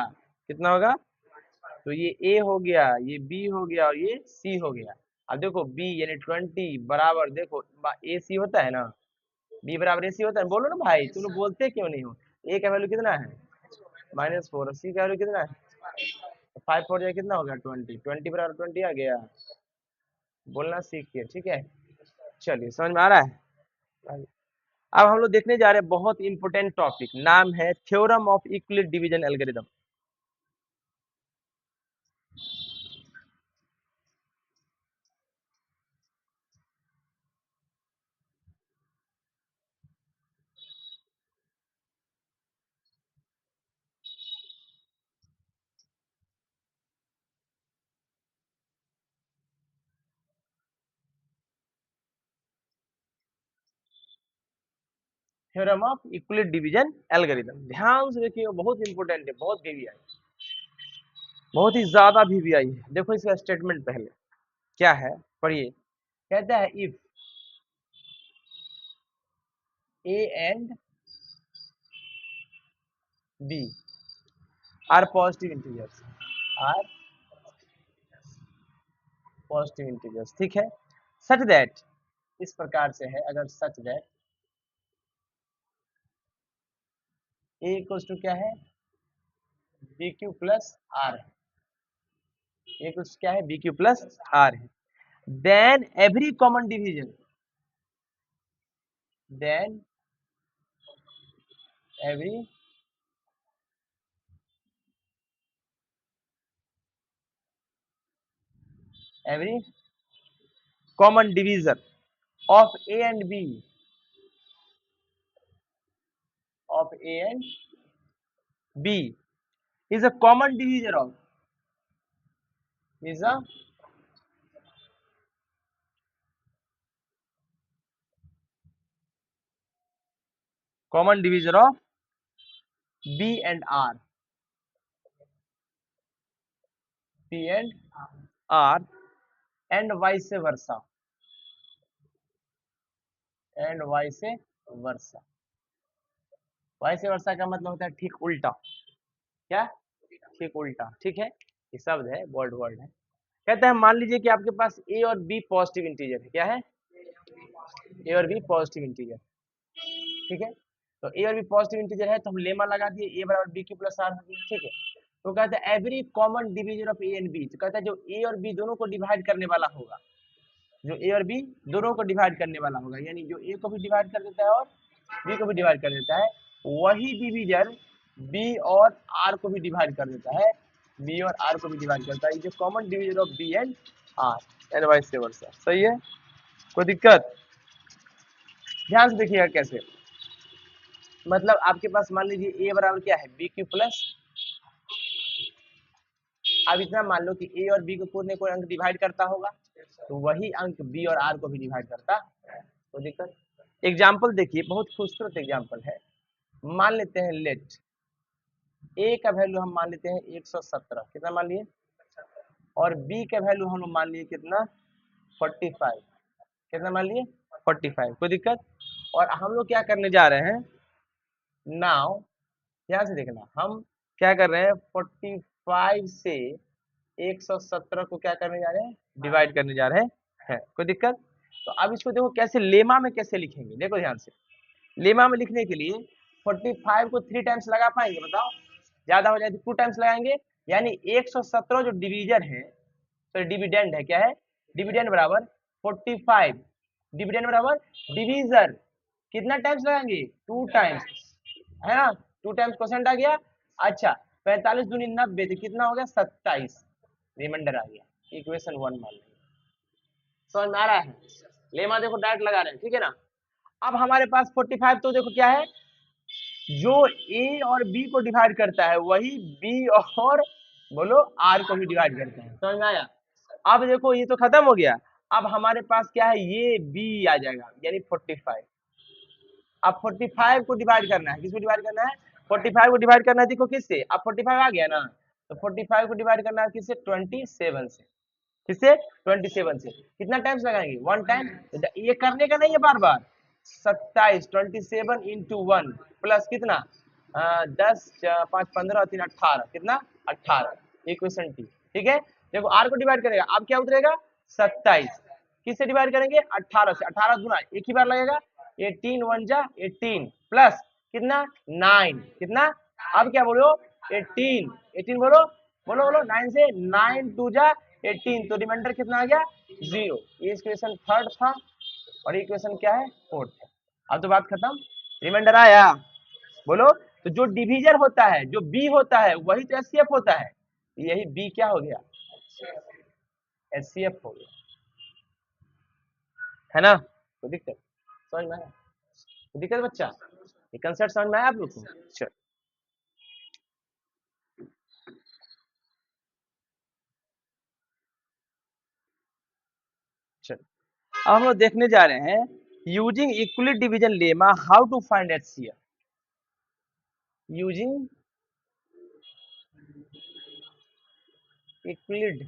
Speaker 1: कितना होगा, तो ये a हो गया, ये b हो गया और ये c हो गया। अब देखो b यानी 20 बराबर, देखो a c होता है ना, b बराबर a c होता है, बोलो ना भाई, तुम लोग बोलते क्यों नहीं हो। a का वैल्यू कितना है, -4, और c का वैल्यू कितना है, 5 4 जाए कितना हो गया, 20 बराबर 20 आ गया, बोलना सीखिए, ठीक है। चलिए, समझ में आ रहा है। अब हम लोग देखने जा रहे हैं बहुत इंपोर्टेंट टॉपिक, नाम है theorem of Euclid division algorithm. Theorem of Euclid division algorithm, ध्यान से देखिए, बहुत इंपोर्टेंट है, बहुत वीवीआई, बहुत ही ज्यादा वीवीआई है। देखो इसका स्टेटमेंट पहले क्या है, पढ़िए। कहता है if a and b are positive integers, are positive integers, ठीक है, सच दैट, इस प्रकार से है, अगर such that a equals to क्या है, बी क्यू प्लस आर है, a इक्वल्स क्या है, बी क्यू प्लस आर है, then every common division, then every every common division of a and b, of a and b is a common divisor of, is a common divisor of b and r, b and r, and vice versa, and vice versa। vice versa का मतलब होता है ठीक उल्टा, क्या, ठीक उल्टा, ठीक है, ये शब्द है, वर्ड वर्ड है। कहता है मान लीजिए कि आपके पास a और b पॉजिटिव इंटीजर है, क्या है, a और b पॉजिटिव इंटीजर, ठीक है, तो a और b पॉजिटिव इंटीजर है तो हम लेमा लगा दिए, a बराबर b क्यू प्लस आर हो गया, ठीक है। तो कहता है every common division of A and B, तो कहता है जो a और b दोनों को डिवाइड करने वाला होगा, जो a और b दोनों को डिवाइड करने वाला होगा, यानी जो a को भी डिवाइड कर देता है और b को भी डिवाइड कर देता है, वही डिवीजन b और r को भी डिवाइड कर देता है, b और r को भी डिवाइड करता है, जो common division of b and r and vice versa. सही है, कोई दिक्कत, ध्यान से देखिएगा कैसे, मतलब आपके पास मान लीजिए a बराबर क्या है, बी क्यू प्लस अब इतना मान लो कि ए और बी को कोई न कोई अंक डिवाइड करता होगा, तो वही अंक बी और आर को भी डिवाइड करता है। तो दिक्कत, एग्जाम्पल देखिए, बहुत खूबसूरत एग्जाम्पल है। मान लेते हैं लेट ए का वैल्यू हम मान लेते हैं 117, कितना मान लिए, और बी का वैल्यू हम लोग मान लिए कितना 45, कितना मान लिए 45। कोई दिक्कत? और हम लोग क्या करने जा रहे हैं नाउ, ध्यान से देखना, हम क्या कर रहे हैं 45 से 117 को क्या करने जा रहे हैं, डिवाइड करने जा रहे हैं। कोई दिक्कत? तो अब इसको देखो कैसे लेमा में कैसे लिखेंगे, देखो ध्यान से। लेमा में लिखने के लिए 45 को 3 टाइम्स लगा पाएंगे, बताओ? ज्यादा हो जाए तो 2 टाइम्स लगाएंगे, यानी 117 जो डिवीजन है, तो डिविडेंड है, क्या है, डिविडेंड बराबर 45, डिविडेंड बराबर डिवीजर, कितना टाइम्स लगाएंगे 2 टाइम्स, है ना, 2 टाइम्स परसेंट आ गया। अच्छा 45 दूनी 90, तो कितना हो गया 27, रिमाइंडर आ गया, इक्वेशन 1 मान लेंगे। समझ में आ रहा है? लेमा देखो डायरेक्ट लगा रहे हैं, ठीक है ना। अब हमारे पास 45 तो देखो क्या है, जो ए और बी को डिवाइड करता है वही बी और बोलो आर को भी डिवाइड करता है। समझ में आया? अब देखो ये तो खत्म हो गया, अब हमारे पास क्या है, ये बी आ जाएगा, यानी 45। अब 45 को डिवाइड करना है, किसको डिवाइड करना है, 45 को डिवाइड करना है, देखो किससे, अब 45 आ गया ना, तो 45 को डिवाइड करना है किससे, 27 से, किससे 27 से, कितना टाइम्स लगाएंगे 1 टाइम, ये करने का नहीं है बार बार, 27, 27 इंटू 1 प्लस कितना 10 5 15 3 18, कितना 18, इक्वेशन टी, ठीक है। देखो आर को डिवाइड करेगा, अब क्या उतरेगा 27, किससे डिवाइड करेंगे 18 से, 18 गुना एक ही बार लगेगा, 18 1 जा 18 प्लस कितना 9, कितना, अब क्या बोलो 18, 18 बोलो बोलो बोलो 9 से 9 2 जा 18, तो रिमाइंडर कितना आ गया 0। ये इक्वेशन थर्ड था और इक्वेशन क्या है फोर्थ है। अब तो बात खत्म, रिमाइंडर आया, बोलो। तो जो डिवीजन होता है, जो बी होता है वही तो एचसीएफ होता है, यही बी क्या हो गया एचसीएफ हो गया, है ना। कोई दिक्कत समझ में आया, कोई दिक्कत बच्चा, ये कंसेप्ट समझ में आया आप लोग को? चल चल, अब हम लोग देखने जा रहे हैं using Euclid division lemma how to find HCF, using Euclid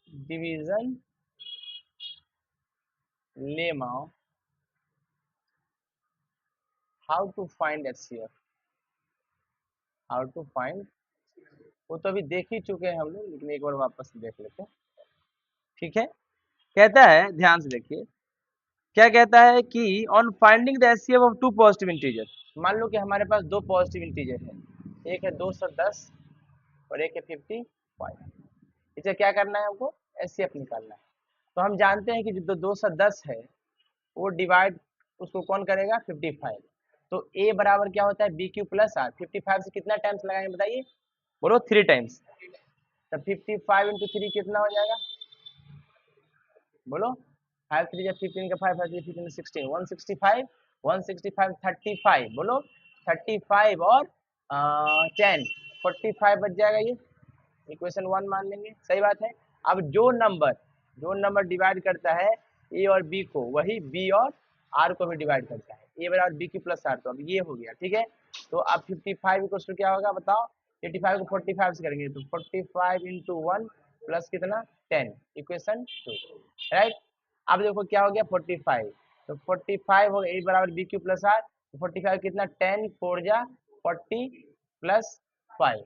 Speaker 1: division lemma how to find HCF, how to find, वो तो अभी देख ही चुके हैं हम लोग, लेकिन एक बार वापस देख लेते हैं, ठीक है। कहता है ध्यान से देखिए, क्या कहता है कि on finding the HCF of two positive integer, मान लो कि हमारे पास दो पॉजिटिव इंटीजर है, एक है 210 और एक है 55, इसे क्या करना है हमको एचसीएफ निकालना है। तो हम जानते हैं कि जो 210 है वो डिवाइड उसको कौन करेगा 55, तो ए बराबर क्या होता है बी क्यू प्लस आर, 55 से कितना टाइम्स लगाएंगे बताइए, बोलो 3 टाइम्स, तो 55 इंटू 3 कितना हो जाएगा, बोलो 5 3 जा 15 का 5 5 3 16 165, 165 35, बोलो 35 और 10 45 बच जाएगा, ये इक्वेशन 1 मान लेंगे, सही बात है। अब जो नंबर डिवाइड करता है ए और बी को वही बी और आर को भी डिवाइड करता है, ए बराबर बी की प्लस आर, तो अब ये हो गया, ठीक है। तो अब 55 इक्वल टू क्या होगा बताओ, 85 को 45 से करेंगे तो 45 इंटू 1 प्लस कितना 10, इक्वेशन 2, राइट। अब देखो क्या हो गया 45, तो 45 हो गया ए बराबर बी क्यू प्लस आर, तो 45 कितना 10 4 जा 40 प्लस 5,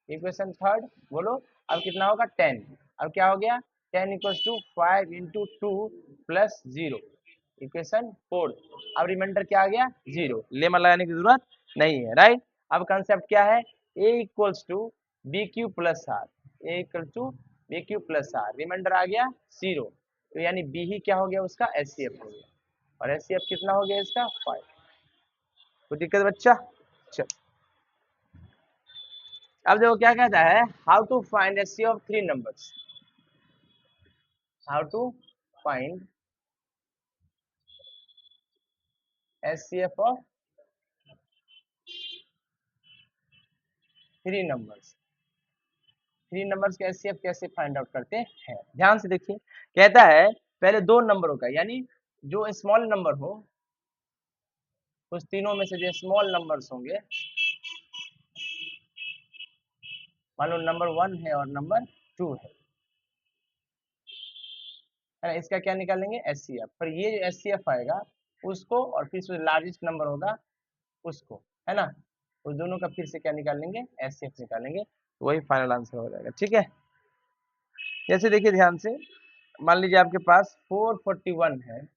Speaker 1: इक्वेशन थर्ड, बोलो अब कितना होगा 10, अब क्या हो गया 10 equals to 5 into 2 plus 0, equation fourth. अब रिमाइंडर क्या आ गया 0, लेमा लगाने की जरूरत नहीं है, राइट। अब कंसेप्ट क्या है, a equals to b Q plus r, a equal to b Q plus r, remainder आ गया 0, तो यानी बी ही क्या हो गया उसका एचसीएफ हो गया, और एचसीएफ कितना हो गया इसका 5। कोई दिक्कत बच्चा? चल अब देखो क्या कहता है, how to find HCF of 3 numbers, how to find HCF of three numbers, three numbers का एचसीएफ कैसे फाइंड आउट करते हैं, ध्यान से देखिए। कहता है पहले दो नंबरों का, यानी जो स्मॉल नंबर हो उस तीनों में से जो स्मॉल नंबर्स होंगे, मान लो नंबर 1 है और नंबर 2 है ना, इसका क्या निकालेंगे एचसीएफ। पर ये जो एचसीएफ आएगा उसको, और फिर जो लार्जेस्ट नंबर होगा उसको, है ना, उस दोनों का फिर से क्या निकालेंगे एचसीएफ निकालेंगे, तो वही फाइनल आंसर हो जाएगा। ठीक है, जैसे देखिए ध्यान से, मान लीजिए आपके पास 441 है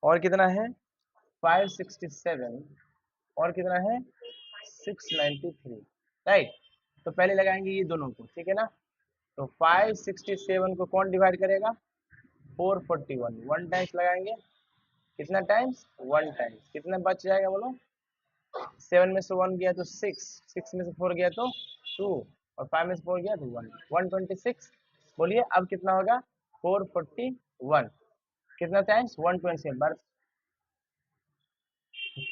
Speaker 1: और कितना है 567 और कितना है 693, राइट। तो पहले लगाएंगे ये दोनों को, ठीक है ना। तो 567 को कौन डिवाइड करेगा 441, वन टाइम्स लगाएंगे, कितना टाइम्स वन टाइम्स, कितना बच जाएगा बोलो, 7 में से 1 गया तो 6, 6 में से 4 गया तो 2 और 5 में से 4 गया तो 1, 126। बोलिए अब कितना होगा 441, कितना टाइम्स 127 बार,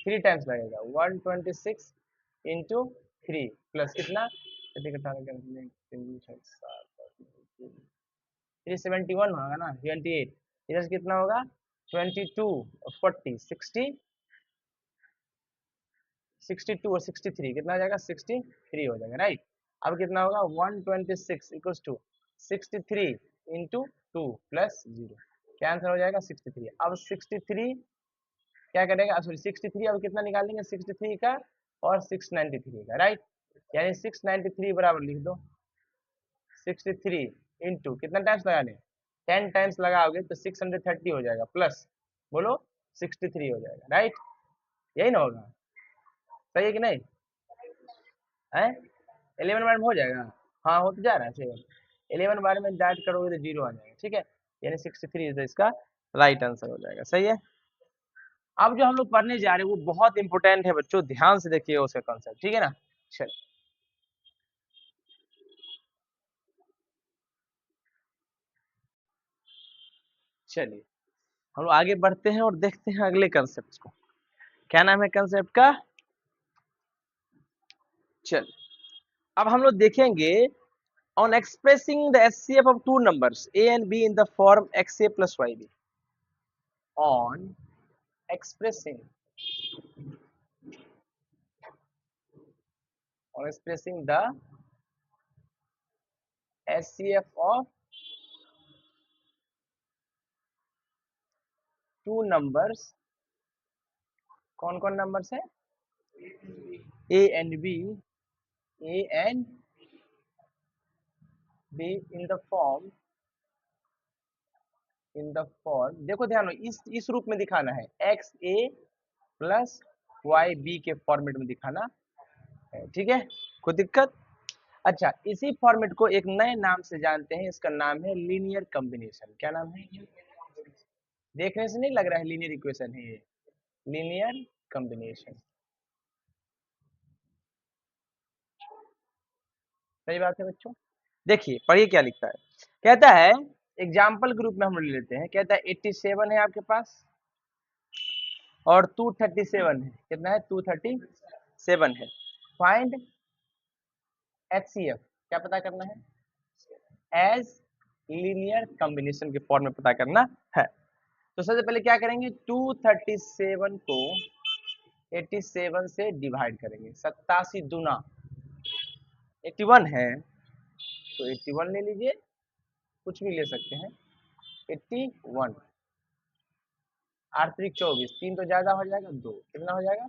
Speaker 1: 3 टाइम्स लगेगा 126 इंटू 3 प्लस कितना 371 होगा ना 28, इधर से कितना होगा 22 और 40 60, 62 और 63 कितना हो जाएगा 63 हो जाएगा, राइट। अब कितना होगा 126 इक्वल्स टू 63 इंटू 2 प्लस 0, क्या आंसर हो जाएगा 63। अब 63 क्या करेगा, सॉरी 63, अब कितना निकालेंगे 63 का और 693 का, राइट। यानी 693 बराबर लिख दो 63 इंटू कितना टाइम्स लगा लें 10 टाइम्स लगाओगे तो 630 हो जाएगा, प्लस बोलो 63 हो जाएगा, राइट। यही ना होगा, सही है कि नहीं है, 11 बार में हो जाएगा, हाँ हो तो जा रहा है सही, 11 बार में डाइट करोगे तो 0 आ जाएगा, ठीक है। यानी 63 इज इसका राइट आंसर हो जाएगा, सही है। अब जो हम लोग पढ़ने जा रहे हैं वो बहुत इंपॉर्टेंट है बच्चों, ध्यान से देखिए उसका कॉन्सेप्ट, ठीक है ना। चलिए चलिए हम लोग आगे बढ़ते हैं और देखते हैं अगले कंसेप्ट को, क्या नाम है कंसेप्ट का। चलिए अब हम लोग देखेंगे on expressing the HCF of two numbers A and B in the form X A plus Y B, on expressing the HCF of two numbers, कौन कौन नंबर्स है A and B, A and B in the form देखो ध्यान इस रूप में दिखाना है x A plus Y B के फॉर्मेट में दिखाना है, ठीक है, कोई दिक्कत। अच्छा इसी फॉर्मेट को एक नए नाम से जानते हैं, इसका नाम है लीनियर कॉम्बिनेशन। क्या नाम है, देखने से नहीं लग रहा है लीनियर इक्वेशन है ये, लीनियर कॉम्बिनेशन, सही बात है बच्चों। देखिए पढ़िए क्या लिखता है, कहता है एग्जाम्पल ग्रुप में हम ले लेते हैं, कहता है 87 है आपके पास और 237 है, कितना है 237 है, फाइंड एचसीएफ, क्या पता करना है एज लीनियर कॉम्बिनेशन के फॉर्म में पता करना है। तो सबसे पहले क्या करेंगे 237 को 87 से डिवाइड करेंगे, 87 दूना 81 है तो 81 ले लीजिए, कुछ भी ले सकते हैं 81, 8 त्रिक 24, 3 तो ज्यादा हो जाएगा 2, कितना हो जाएगा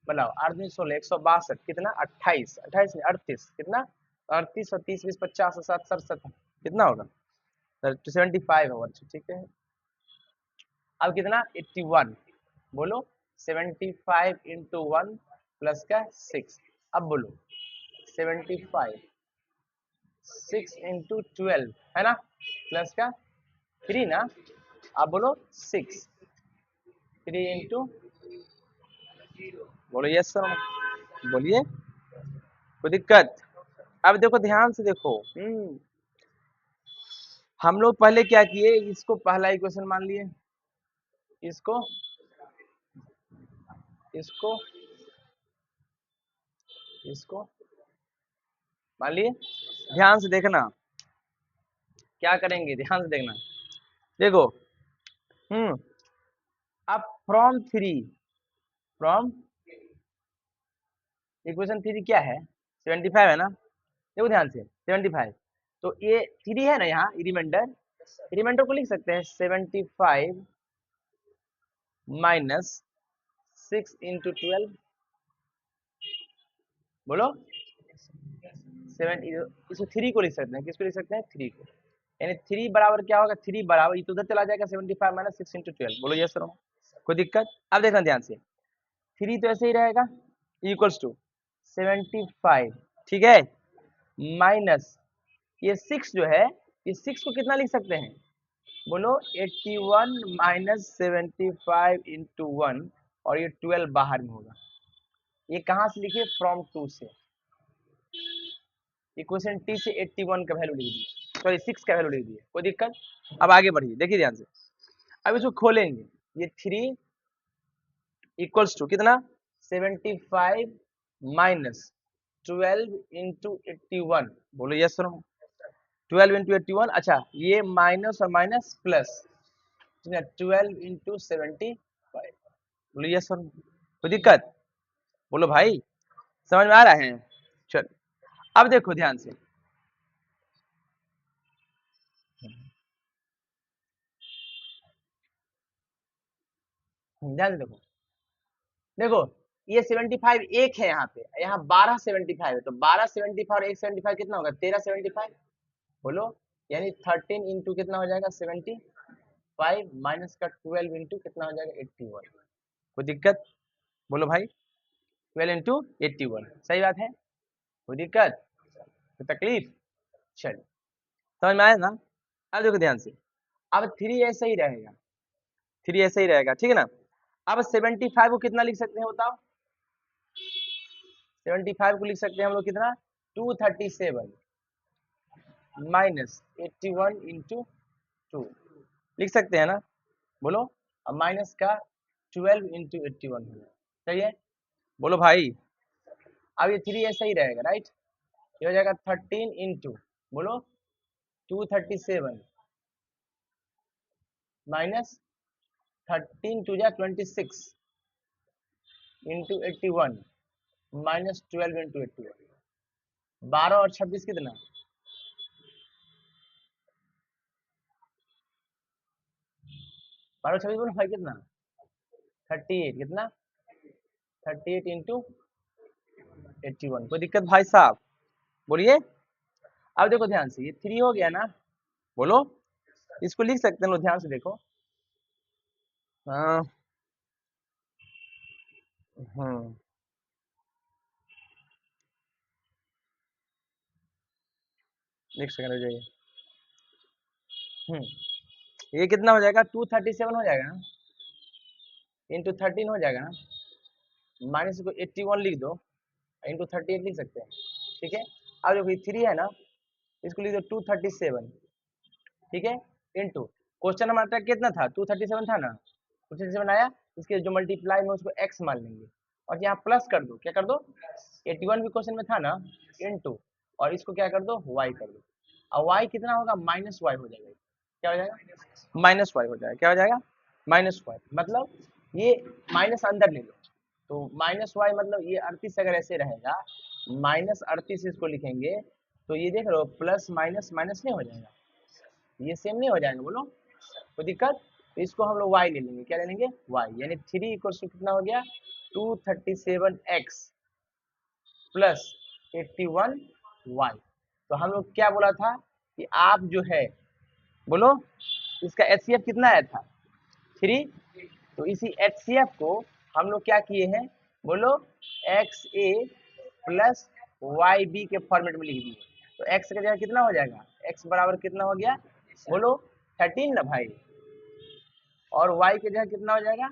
Speaker 1: बनाओ 8 दूनी 16, 162, कितना 28, 28 में 38, कितना 38 और 30 20 50 और 7 67, कितना होगा 75 होगा, ठीक है। अब कितना 81, बोलो 75 इंटू 1 प्लस का 6, अब बोलो 75 6 इंटू 12 है ना, प्लस का 3 ना, अब बोलो 6 3 इंटू, बोलो यस सर, बोलिए कोई दिक्कत। अब देखो ध्यान से देखो, हम लोग पहले क्या किए, इसको पहला इक्वेशन मान लिए, इसको इसको इसको मान लिए, ध्यान से देखना क्या करेंगे, ध्यान से देखना। देखो अब from three, from equation three क्या है, 75 है ना, देखो ध्यान से 75, तो ये थ्री है ना यहाँ, रिमाइंडर, रिमाइंडर को लिख सकते हैं 75 माइनस 6 इंटू 12, बोलो 7, इसको थ्री को लिख सकते हैं, किसको लिख सकते हैं, थ्री को, यानी थ्री बराबर क्या होगा, थ्री बराबर ये तो उधर चला जाएगा 75 माइनस 6 इंटू 12, बोलो यस सर, कोई दिक्कत। अब देखना ध्यान से, थ्री तो ऐसे ही रहेगा इक्वल्स टू 75, ठीक है, माइनस ये 6 जो है, ये 6 को कितना लिख सकते हैं, बोलो 81 माइनस 75 इंटू 1, और ये 12 बाहर में होगा, ये कहाँ से लिखे, फ्रॉम टू से, इक्वेशन टी से 81 का वैल्यू लिख दिए, सॉरी 6 का वैल्यू लिख दिए, कोई दिक्कत। अब आगे बढ़िए, देखिए ध्यान से, अब इसको खोलेंगे, ये 3 इक्वल्स टू कितना, 75 माइनस 12 इंटू 81, बोलो यस सर, 12 इंटू 81, अच्छा ये माइनस और माइनस प्लस, 12 इंटू 75, बोलो यस सर, कोई दिक्कत, बोलो भाई समझ में आ रहा है, चल अब देखो ध्यान से, ध्यान से देखो, देखो ये 75 एक है यहाँ पे, यहाँ 12 75 है, तो 12 75 और 1 75 कितना होगा, 13 75, बोलो, यानी 13 इंटू कितना हो जाएगा 75 माइनस का 12 इंटू कितना हो जाएगा 81, कोई दिक्कत, बोलो भाई 12 इंटू 81, सही बात है, कोई दिक्कत, कोई तकलीफ, चल समझ में आया ना। अब देखो ध्यान से, अब थ्री ऐसे ही रहेगा, थ्री ऐसे ही रहेगा, ठीक है ना। अब 75 को कितना लिख सकते हैं बताओ, 75 को लिख सकते हैं हम लोग कितना, 237 माइनस 81 इंटू 2, लिख सकते हैं ना, बोलो, अब माइनस का 12 इंटू 81 सही है, बोलो भाई, अब ये थ्री ऐसा ही रहेगा, राइट, ये हो जाएगा 13 इंटू, बोलो 237 माइनस 13 टू जा 26 इंटू 81 माइनस 12 इंटू 81, 12 और 26 कितना, 12 26 बोलो भाई कितना, 38, कितना 38 इंटू 81, कोई दिक्कत भाई साहब, बोलिए। अब देखो ध्यान से, ये थ्री हो गया ना, बोलो, इसको लिख सकते हैं लोग, ध्यान से देखो, हाँ, हम्म, एक सेकंड हो जाइए, ये कितना हो जाएगा, 237 हो जाएगा ना, इंटू 13 हो जाएगा ना, माइनस को 81 लिख दो, इंटू 38 लिख सकते हैं, ठीक है। अब देखो ये थ्री है ना, इसको लिख दो 237, ठीक है, इंटू, क्वेश्चन हमारा कितना था, 237 था ना, 237 आया, इसके जो मल्टीप्लाई में उसको x मान लेंगे, और यहाँ प्लस कर दो, क्या कर दो, 81 भी क्वेश्चन में था ना, इंटू, और इसको क्या कर दो, y कर दो, और y कितना होगा, माइनस वाई हो जाएगा, क्या हो जाएगा, माइनस वाई हो जाएगा, क्या हो जाएगा, माइनस वाई, मतलब ये माइनस अंदर ले लो, तो माइनस वाई मतलब ये 38 अगर ऐसे रहेगा, माइनस 38 इसको लिखेंगे, तो ये देख लो प्लस माइनस माइनस नहीं हो जाएगा, ये सेम नहीं हो जाएगा, बोलो कोई दिक्कत, तो इसको हम लोग y ले लेंगे, क्या ले लेंगे, y, यानी 3 इक्वल टू कितना हो गया, 237x प्लस 81y, तो हम लोग क्या बोला था कि आप जो है, बोलो, इसका HCF कितना आया था, 3, तो इसी HCF को हम लोग क्या किए हैं, बोलो XA प्लस YB के फॉर्मेट में लिख दिए, तो x की जगह कितना हो जाएगा, x बराबर कितना हो गया, बोलो 13 ना भाई, और y की जगह कितना हो जाएगा,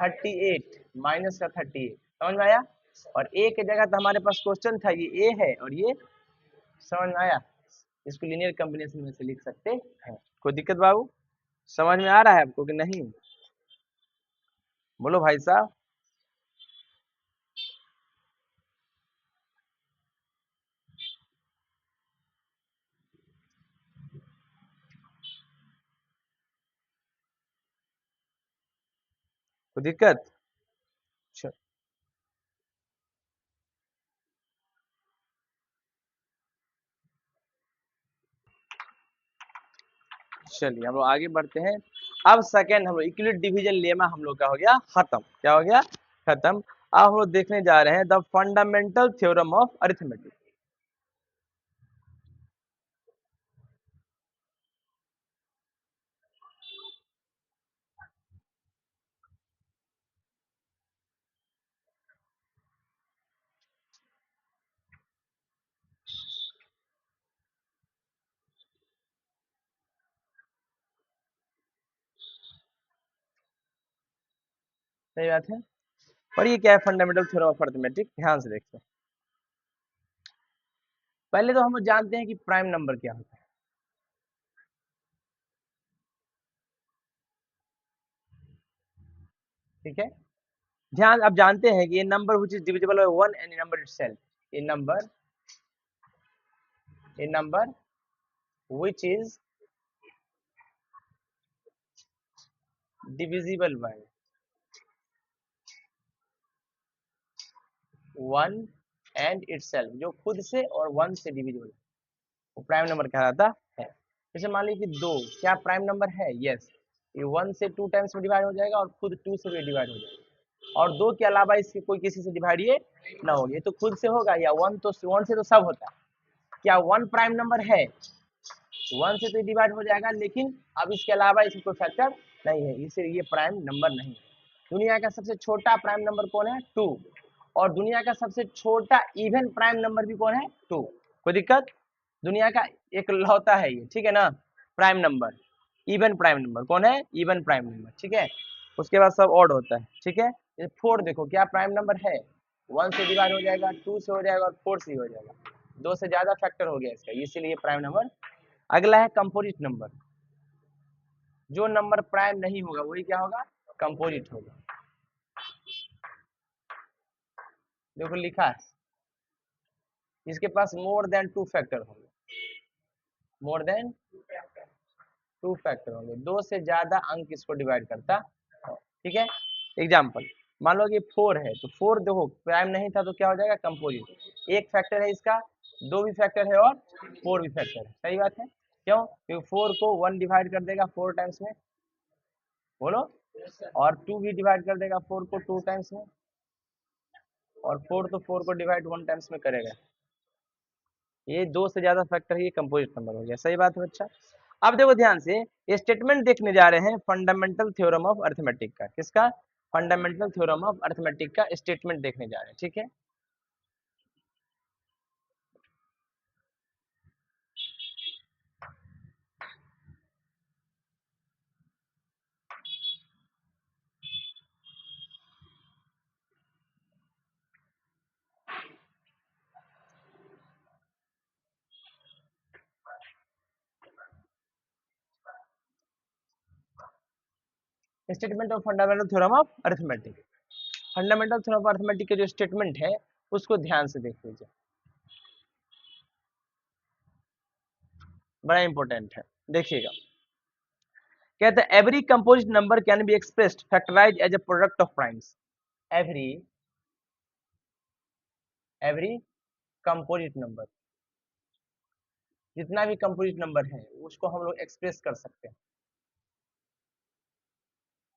Speaker 1: 38 माइनस का 38, समझ में आया, और a की जगह तो हमारे पास क्वेश्चन था, ये a है, और ये, समझ में आया, इसको लीनियर कॉम्बिनेशन में से लिख सकते हैं, कोई दिक्कत बाबू, समझ में आ रहा है आपको कि नहीं, बोलो भाई साहब, कोई दिक्कत? चलिए हम लोग आगे बढ़ते हैं। अब सेकंड हम लोग इक्विलिब्रियम डिवीजन लेमा हम लोग का हो गया खत्म। क्या हो गया? खत्म। अब हम लोग देखने जा रहे हैं the fundamental theorem of arithmetic. सही बात है। और ये क्या है फंडामेंटल थ्योरम ऑफ अरिथमेटिक? ध्यान से देखते हैं। पहले तो हम लोग जानते हैं कि प्राइम नंबर क्या होता है। ठीक है, ध्यान, आप जानते हैं कि ये number which is divisible by 1 and number itself, ये number which is divisible by 1 and itself, जो खुद से और 1 से डिविजिबल, वो प्राइम नंबर कहलाता है। जैसे मान लीजिए कि 2 क्या प्राइम नंबर है? यस, ये 1 से 2 टाइम्स में डिवाइड हो जाएगा और खुद 2 से भी डिवाइड हो जाएगा, और 2 के अलावा इसके कोई किसी से डिवाइड ये ना होगी, तो खुद से होगा, या 1 तो 1 से तो सब होता है। क्या 1 प्राइम नंबर है? 1 से तो डिवाइड हो जाएगा, लेकिन अब इसके अलावा इसमें कोई फैक्टर नहीं है, इसलिए ये प्राइम नंबर नहीं है। दुनिया का सबसे छोटा प्राइम नंबर कौन है? 2। और दुनिया का सबसे छोटा इवन प्राइम नंबर भी कौन है? 2। कोई दिक्कत? दुनिया का एक लौता है ये, ठीक है ना, prime number, even prime number कौन है? इवन प्राइम नंबर, ठीक है। उसके बाद सब ऑड होता है, ठीक है। ये 4 देखो क्या प्राइम नंबर है? 1 से डिवाइड हो जाएगा, 2 से हो जाएगा और 4 से हो जाएगा, 2 से ज्यादा फैक्टर हो गया इसका, इसीलिए प्राइम नंबर। अगला है कंपोजिट नंबर। जो नंबर प्राइम नहीं होगा वही क्या होगा? कंपोजिट होगा। देखो लिखा है, इसके पास मोर देन 2 फैक्टर होंगे, मोर देन 2 फैक्टर होंगे, 2 से ज्यादा अंक इसको डिवाइड करता है, ठीक है। एग्जाम्पल, मान लो कि 4 है, तो 4 देखो प्राइम नहीं था तो क्या हो जाएगा? कंपोजिट। एक फैक्टर है इसका, 2 भी फैक्टर है और 4 भी फैक्टर है, सही बात है। क्यों? क्योंकि 4 को 1 डिवाइड कर देगा 4 टाइम्स में, बोलो, और 2 भी डिवाइड कर देगा 4 को 2 टाइम्स में, और 4 तो 4 को डिवाइड 1 टाइम्स में करेगा। ये 2 से ज्यादा फैक्टर है, ये कंपोजिट नंबर हो गया, सही बात है बच्चा। अब देखो ध्यान से, ये स्टेटमेंट देखने जा रहे हैं फंडामेंटल थ्योरम ऑफ अरिथमेटिक का। किसका? फंडामेंटल थ्योरम ऑफ अरिथमेटिक का स्टेटमेंट देखने जा रहे हैं, ठीक है। Statement of fundamental theorem of arithmetic. Fundamental theorem of arithmetic के जो स्टेटमेंट है उसको ध्यान से देख लीजिए, बड़ा इंपॉर्टेंट है, देखिएगा। कहते हैं every composite number can be expressed factorise as a product of primes. Every every composite number, जितना भी कंपोजिट नंबर है उसको हम लोग एक्सप्रेस कर सकते हैं।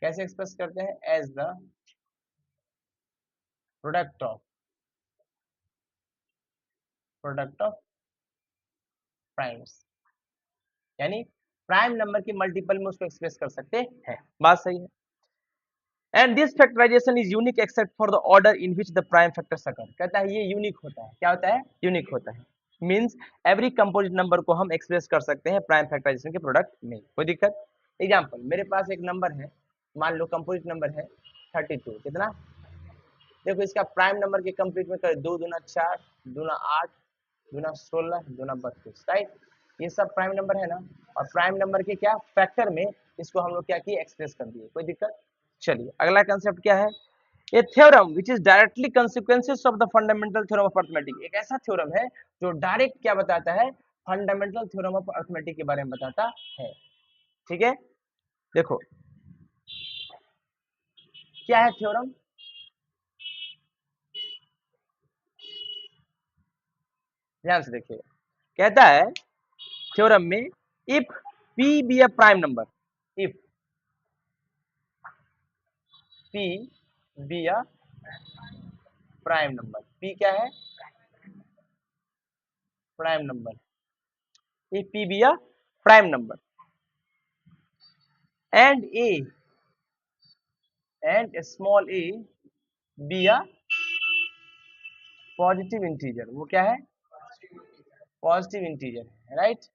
Speaker 1: कैसे एक्सप्रेस करते हैं? As the product of primes, यानी प्राइम नंबर के मल्टीपल में उसको एक्सप्रेस कर सकते हैं, बात सही है। And this factorisation is unique except for the order in which the prime factors occur. कहता है ये यूनिक होता है, क्या होता है? यूनिक होता है, मींस एवरी कंपोजिट नंबर को हम एक्सप्रेस कर सकते हैं प्राइम फैक्टराइजेशन के प्रोडक्ट में, कोई दिक्कत? एग्जांपल, मेरे पास एक नंबर है, मान लो कंपोजिट नंबर है 32, कितना? देखो इसका प्राइम नंबर के कंप्लीट में करें, 2 दूना 4, दूना 8, दूना 16, दूना 32, राइट। ये सब प्राइम नंबर है ना, और प्राइम नंबर के क्या फैक्टर में इसको हम लोग क्या किए? एक्सप्रेस कर दिए, कोई दिक्कत? चलिए अगला कंसेप्ट क्या है? A theorem which is directly consequences of the fundamental theorem of arithmetic. एक ऐसा थ्योरम है जो डायरेक्ट क्या बताता है? फंडामेंटल थ्योरम ऑफ अरिथमेटिक के बारे में बताता है, ठीक है। देखो क्या है थ्योरम? ध्यान से देखिए, कहता है थ्योरम में if p be a prime number, if p be a prime number, p क्या है? Prime number, if p be a prime number and small a B a positive integer, वो क्या है? पॉजिटिव इंटीजर है, राइट?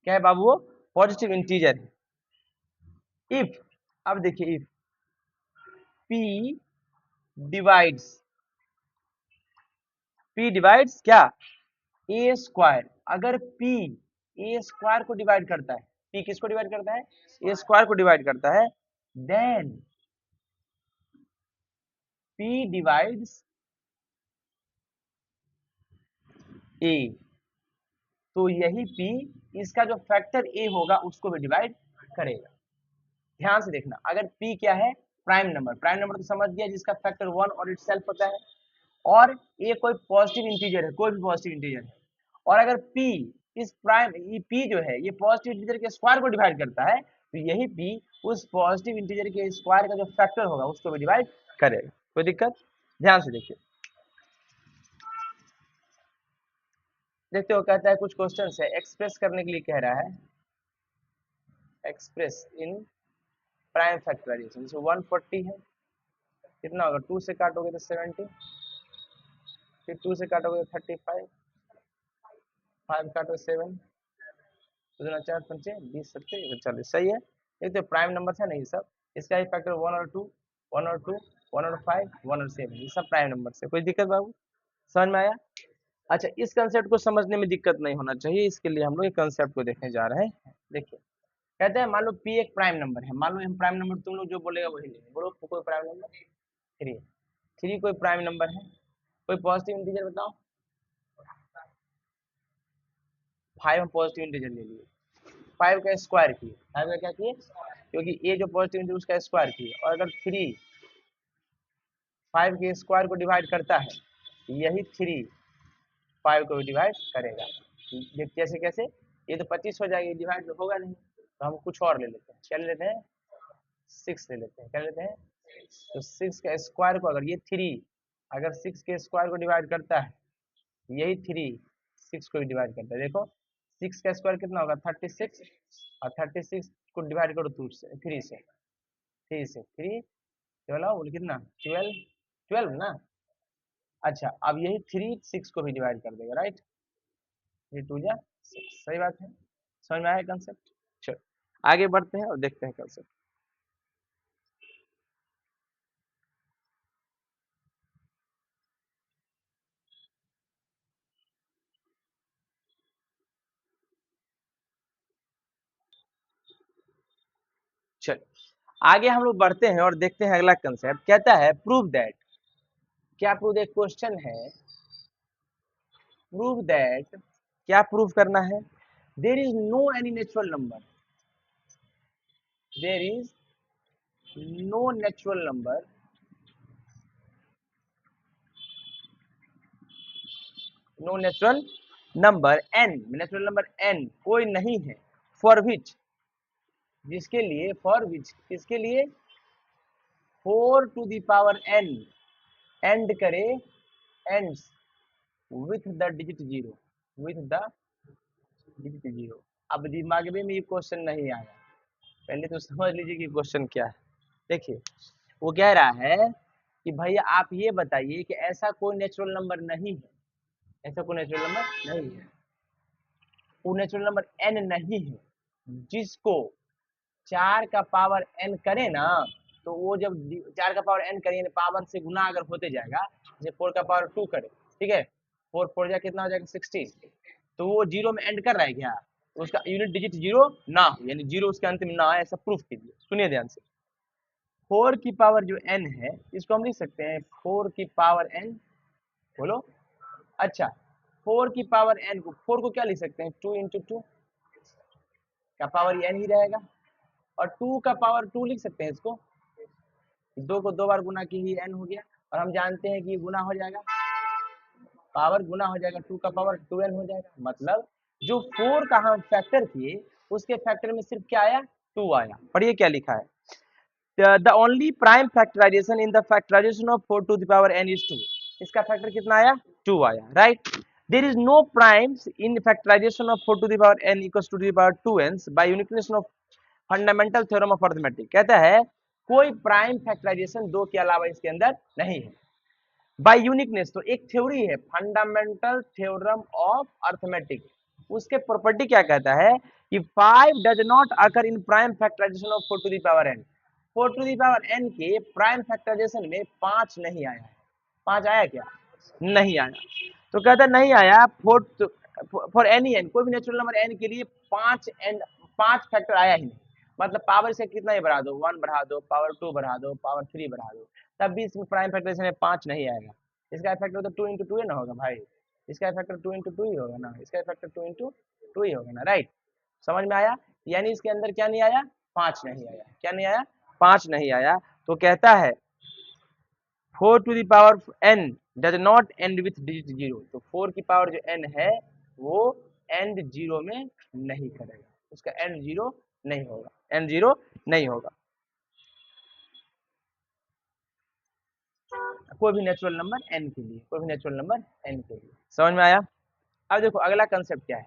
Speaker 1: क्या है बाबू? वो पॉजिटिव इंटीजर है। इफ, अब देखिए, if p divides, p divides क्या? ए स्क्वायर, अगर p ए स्क्वायर को डिवाइड करता है, p किसको डिवाइड करता है? ए स्क्वायर को डिवाइड करता है, देन p डिवाइड्स a, तो यही p इसका जो फैक्टर a होगा उसको भी डिवाइड करेगा। ध्यान से देखना, अगर p क्या है? प्राइम नंबर, प्राइम नंबर तो समझ गया जिसका फैक्टर 1 और इटसेल्फ होता है, और ये कोई पॉजिटिव इंटीजर है, कोई भी पॉजिटिव इंटीजर है, और अगर p इस प्राइम, ये p जो है ये पॉजिटिव इंटीजर के स्क्वायर को डिवाइड करता है, तो यही p उस पॉजिटिव इंटीजर के स्क्वायर का जो फैक्टर होगा उसको भी डिवाइड करेगा। कोई दिक्कत? ध्यान से देखिए, देखते हो, कहता है कुछ क्वेश्चन है एक्सप्रेस करने के लिए कह रहा है, एक्सप्रेस इन प्राइम फैक्टराइजेशन। जैसे 140 है, कितना होगा? 2 से काटोगे तो 70, फिर 2 से काटोगे तो 35, 5 काटो 7, तो 4×5 20 70 140, सही है। एक तो प्राइम नंबर है, नहीं सब इसका ही फैक्टर 1 और 2, 1 और 2, 1 और 5, 1 और 7, ये सब प्राइम नंबर से। कोई दिक्कत बाबू? समझ में आया? अच्छा, इस कंसेप्ट को समझने में दिक्कत नहीं होना चाहिए, इसके लिए हम लोग एक कंसेप्ट को देखने जा रहे हैं। देखिए, कहते हैं मान लो p एक प्राइम नंबर है, मान लो हम प्राइम नंबर, तुम लोग जो बोलेगा वही लेंगे, बोलो कोई प्राइम नंबर 3, 3 कोई प्राइम नंबर है, कोई पॉजिटिव इंटीजर बताओ। 5 हम पॉजिटिव इंटीजर ले लिए, 5 का स्क्वायर किए, 5 का क्या किए? क्योंकि ये जो पॉजिटिव इंटीजर उसका स्क्वायर किए, और अगर 3 5 के स्क्वायर को डिवाइड करता है, यही 3 5 को भी डिवाइड करेगा। ये कैसे कैसे? ये तो 25 हो जाएगी, डिवाइड तो होगा नहीं, तो हम कुछ और ले लेते हैं। क्या ले लेते हैं? 6 ले लेते हैं। क्या लेते हैं? तो 6 का स्क्वायर को, अगर ये 3 अगर 6 के स्क्वायर को डिवाइड करता है, यही 3 6 को भी डिवाइड करता है। देखो 6 का स्क्वायर कितना होगा? 36, और 36 को डिवाइड करो 2 से, 3 से, 3 से 3 12, बोल कितना? 12, 12 ना। अच्छा, अब यही 3 6 को भी डिवाइड कर देगा, राइट? ये 2 जा 6, सही बात है। समझ में आया कंसेप्ट? चलो आगे बढ़ते हैं और देखते हैं कंसेप्ट। चलो आगे हम लोग बढ़ते हैं और देखते हैं अगला कंसेप्ट। कहता है प्रूव दैट, क्या प्रूव? एक क्वेश्चन है, प्रूव दैट, क्या प्रूव करना है? There is no any natural number, there is no natural number no natural number n, natural number n कोई नहीं है, फॉर विच, जिसके लिए, फॉर विच किसके लिए? 4 to the power n end करे, ends with the digit 0, with the digit 0। अब दिमाग में ये क्वेश्चन नहीं आया, पहले तो समझ लीजिए कि क्वेश्चन क्या है। देखिए, वो कह रहा है कि भैया आप ये बताइए कि ऐसा कोई नेचुरल नंबर नहीं है, ऐसा कोई नेचुरल नंबर नहीं है, वो नेचुरल नंबर n नहीं है जिसको 4 का पावर n करे ना, तो वो जब 4 का पावर n करें, पावर से गुना अगर होते जाएगा, जैसे 4 का पावर 2 करे, ठीक है, 4 4 जा कितना हो जाएगा? 16, तो वो जीरो में एंड कर रहा है क्या? उसका यूनिट डिजिट जीरो ना हो, यानी जीरो उसके अंत में ना आए, ऐसा प्रूफ कीजिए। सुनिए ध्यान से, 4 की पावर जो n है, इसको हम लिख सकते हैं 4 की पावर n, बोलो। अच्छा, 4 की पावर n को, 4 को क्या लिख सकते हैं? 2 इंटू 2 का पावर n ही रहेगा, और 2 का पावर 2 लिख सकते हैं इसको, 2 को 2 बार गुना कीजिए n हो गया, और हम जानते हैं कि ये गुना हो जाएगा, पावर गुना हो जाएगा, 2 का पावर 2n हो जाएगा। मतलब जो 4 का हम फैक्टर किए उसके फैक्टर में सिर्फ क्या आया, 2 आया। पढ़िए क्या लिखा है, the only prime factorization in the factorization of 4 to the power n is 2। इसका फैक्टर कितना आया, 2 आया, right. There is no primes in factorization of 4 to the power n equals to the power 2n by uniqueness of fundamental theorem of arithmetic। कहता है कोई प्राइम फैक्टराइजेशन 2 के अलावा इसके अंदर नहीं है। बाय यूनिकनेस, तो एक थ्योरी है फंडामेंटल थ्योरम ऑफ अर्थमेटिक, उसके प्रॉपर्टी क्या कहता है कि 5 does not occur in prime factorisation of 4 to the power n। 4 to the power n के प्राइम फैक्टराइजेशन में 5 नहीं आया है। 5 आया क्या, नहीं आया। तो कहता नहीं आया फॉर एनी n, कोई भी नेचुरल नंबर n के लिए 5 फैक्टर आया ही नहीं। मतलब पावर से कितना ही बढ़ा दो, 1 बढ़ा दो, पावर 2 बढ़ा दो, पावर 3 बढ़ा दो, तब भी इसमें प्राइम फैक्टराइजेशन में 5 नहीं आएगा। इसका फैक्टर तो 2 इंटू 2 ही ना होगा भाई, इसका फैक्टर 2 इंटू 2 ही होगा ना, इसका फैक्टर 2 इंटू 2 ही होगा ना, राइट। समझ में आया, यानी इसके अंदर क्या नहीं आया, 5 नहीं आया। क्या नहीं आया, 5 नहीं आया। तो कहता है 4 to the power n does not end with digit 0। तो 4 की पावर जो n है वो एंड 0 में नहीं करेगा, उसका एंड 0 नहीं होगा, एंड 0 नहीं होगा। कोई भी नेचुरल नंबर n के लिए, कोई भी नेचुरल नंबर n के लिए। समझ में आया। अब देखो अगला कंसेप्ट क्या है,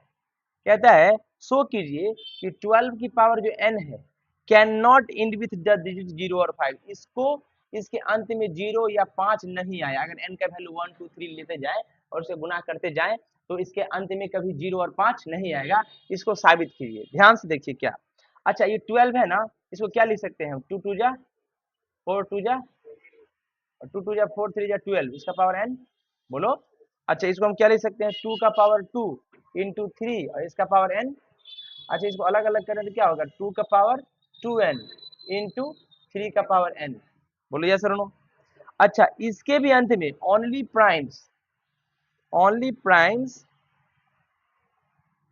Speaker 1: कहता है शो कीजिए कि 12 की पावर जो n है can not end with the digit 0 और 5। इसको इसके अंत में 0 या 5 नहीं आया। अगर n का वैल्यू 1 2 3 लेते जाए और उसे गुना करते जाए तो इसके अंत में कभी 0 और 5 नहीं आएगा। इसको साबित कीजिए। ध्यान से देखिए क्या, अच्छा ये 12 है ना, इसको क्या लिख सकते हैं, 2 2 जा 4 2 जा 2 2 जा 4 3 जा 12, इसका पावर n, बोलो। अच्छा इसको हम क्या लिख सकते हैं, 2 का पावर 2 इंटू 3 और इसका पावर n। अच्छा इसको अलग अलग करें तो क्या होगा, 2 का पावर 2n इंटू 3 का पावर n, बोलो यस और नो। अच्छा इसके भी अंत में ओनली प्राइम्स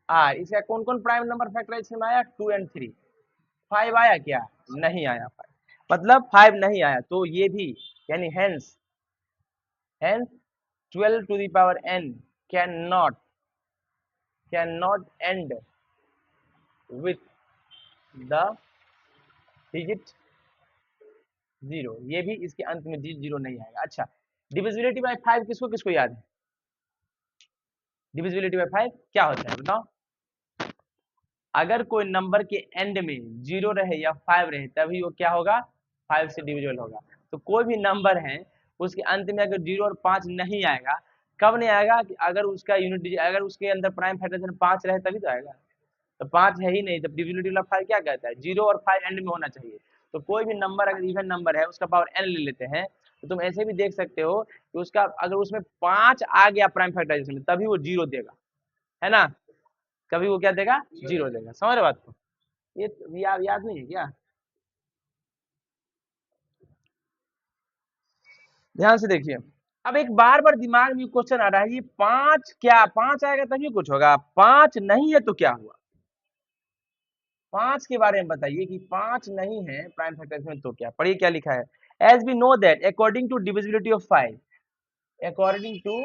Speaker 1: आर, इसका कौन कौन प्राइम नंबर फैक्टराइजेशन में आया, 2 एंड 3। 5 आया क्या, नहीं आया 5, मतलब 5 नहीं आया। तो ये भी यानी hence 12 to the power n cannot end with the digit 0। ये भी इसके अंत में डिजिट 0 नहीं आएगा। अच्छा डिविजिबिलिटी बाय 5 किसको किसको याद है, डिविजिबिलिटी बाय 5 क्या होता है बताओ। अगर कोई नंबर के एंड में 0 रहे या 5 रहे तभी वो क्या होगा, 5 से डिविजिबल होगा। तो कोई भी नंबर है उसके अंत में अगर 0 और 5 नहीं आएगा, कब नहीं आएगा कि अगर उसका यूनिट डिजिट, अगर उसके अंदर प्राइम फैक्टराइजेशन 5 रहे तभी तो आएगा। तो 5 है ही नहीं, तो डिविजिबिलिटी वाला 5 क्या कहता है, 0 और 5 एंड में होना चाहिए। तो कोई भी नंबर अगर इवन नंबर है उसका पावर n ले लेते हैं तो तुम ऐसे भी देख सकते हो कि उसका अगर उसमें 5 आ गया प्राइम फैक्टराइजेशन में तभी वो 0 देगा, है ना, कभी वो क्या देगा, 0 देगा। समझ रहे बात को, ये याद नहीं है क्या, ध्यान से देखिए। अब एक बार बार दिमाग में क्वेश्चन आ रहा है, ये 5 क्या, 5 आएगा तभी कुछ होगा, 5 नहीं है तो क्या हुआ, 5 के बारे में बताइए कि 5 नहीं है प्राइम फैक्टर्स में तो क्या। पढ़िए क्या लिखा है, as we know that according to divisibility of 5, according to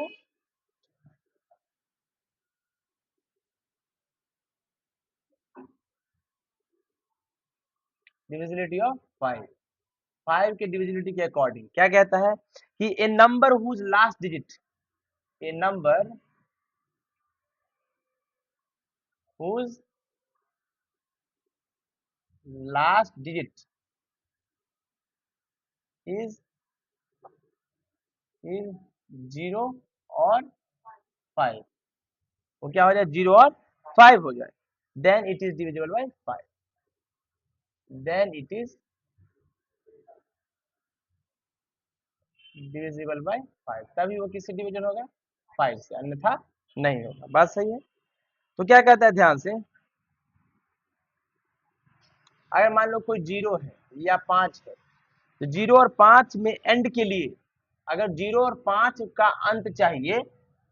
Speaker 1: divisibility of 5 के डिविजिबिलिटी के अकॉर्डिंग क्या कहता है कि a number whose last digit, a number whose last digit is 0 और 5, वो क्या हो जाए, 0 और 5 हो जाए, then it is divisible by 5, then it is divisible by 5, तभी वो किससे डिविजन होगा, 5 से, अन्यथा नहीं होगा। बात सही है। तो क्या कहता है ध्यान से, अगर मान लो कोई 0 है या 5 है तो 0 और 5 में एंड के लिए अगर 0 और 5 का अंत चाहिए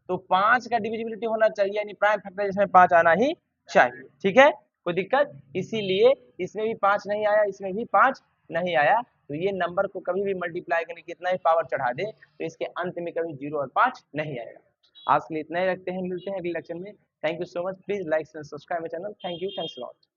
Speaker 1: तो 5 का डिविजिबिलिटी होना चाहिए, यानी प्राइम फैक्टराइजेशन में 5 आना ही चाहिए। ठीक है, कोई दिक्कत, इसीलिए इसमें भी 5 नहीं आया, इसमें भी 5 नहीं आया तो ये नंबर को कभी भी मल्टीप्लाई करके कितना ही पावर चढ़ा दे तो इसके अंत में कभी 0 और 5 नहीं आएगा। आज के लिए इतना ही रखते हैं, मिलते हैं अगले लेक्चर में। Thank you so much, please like and subscribe my channel. Thank you, thanks a lot.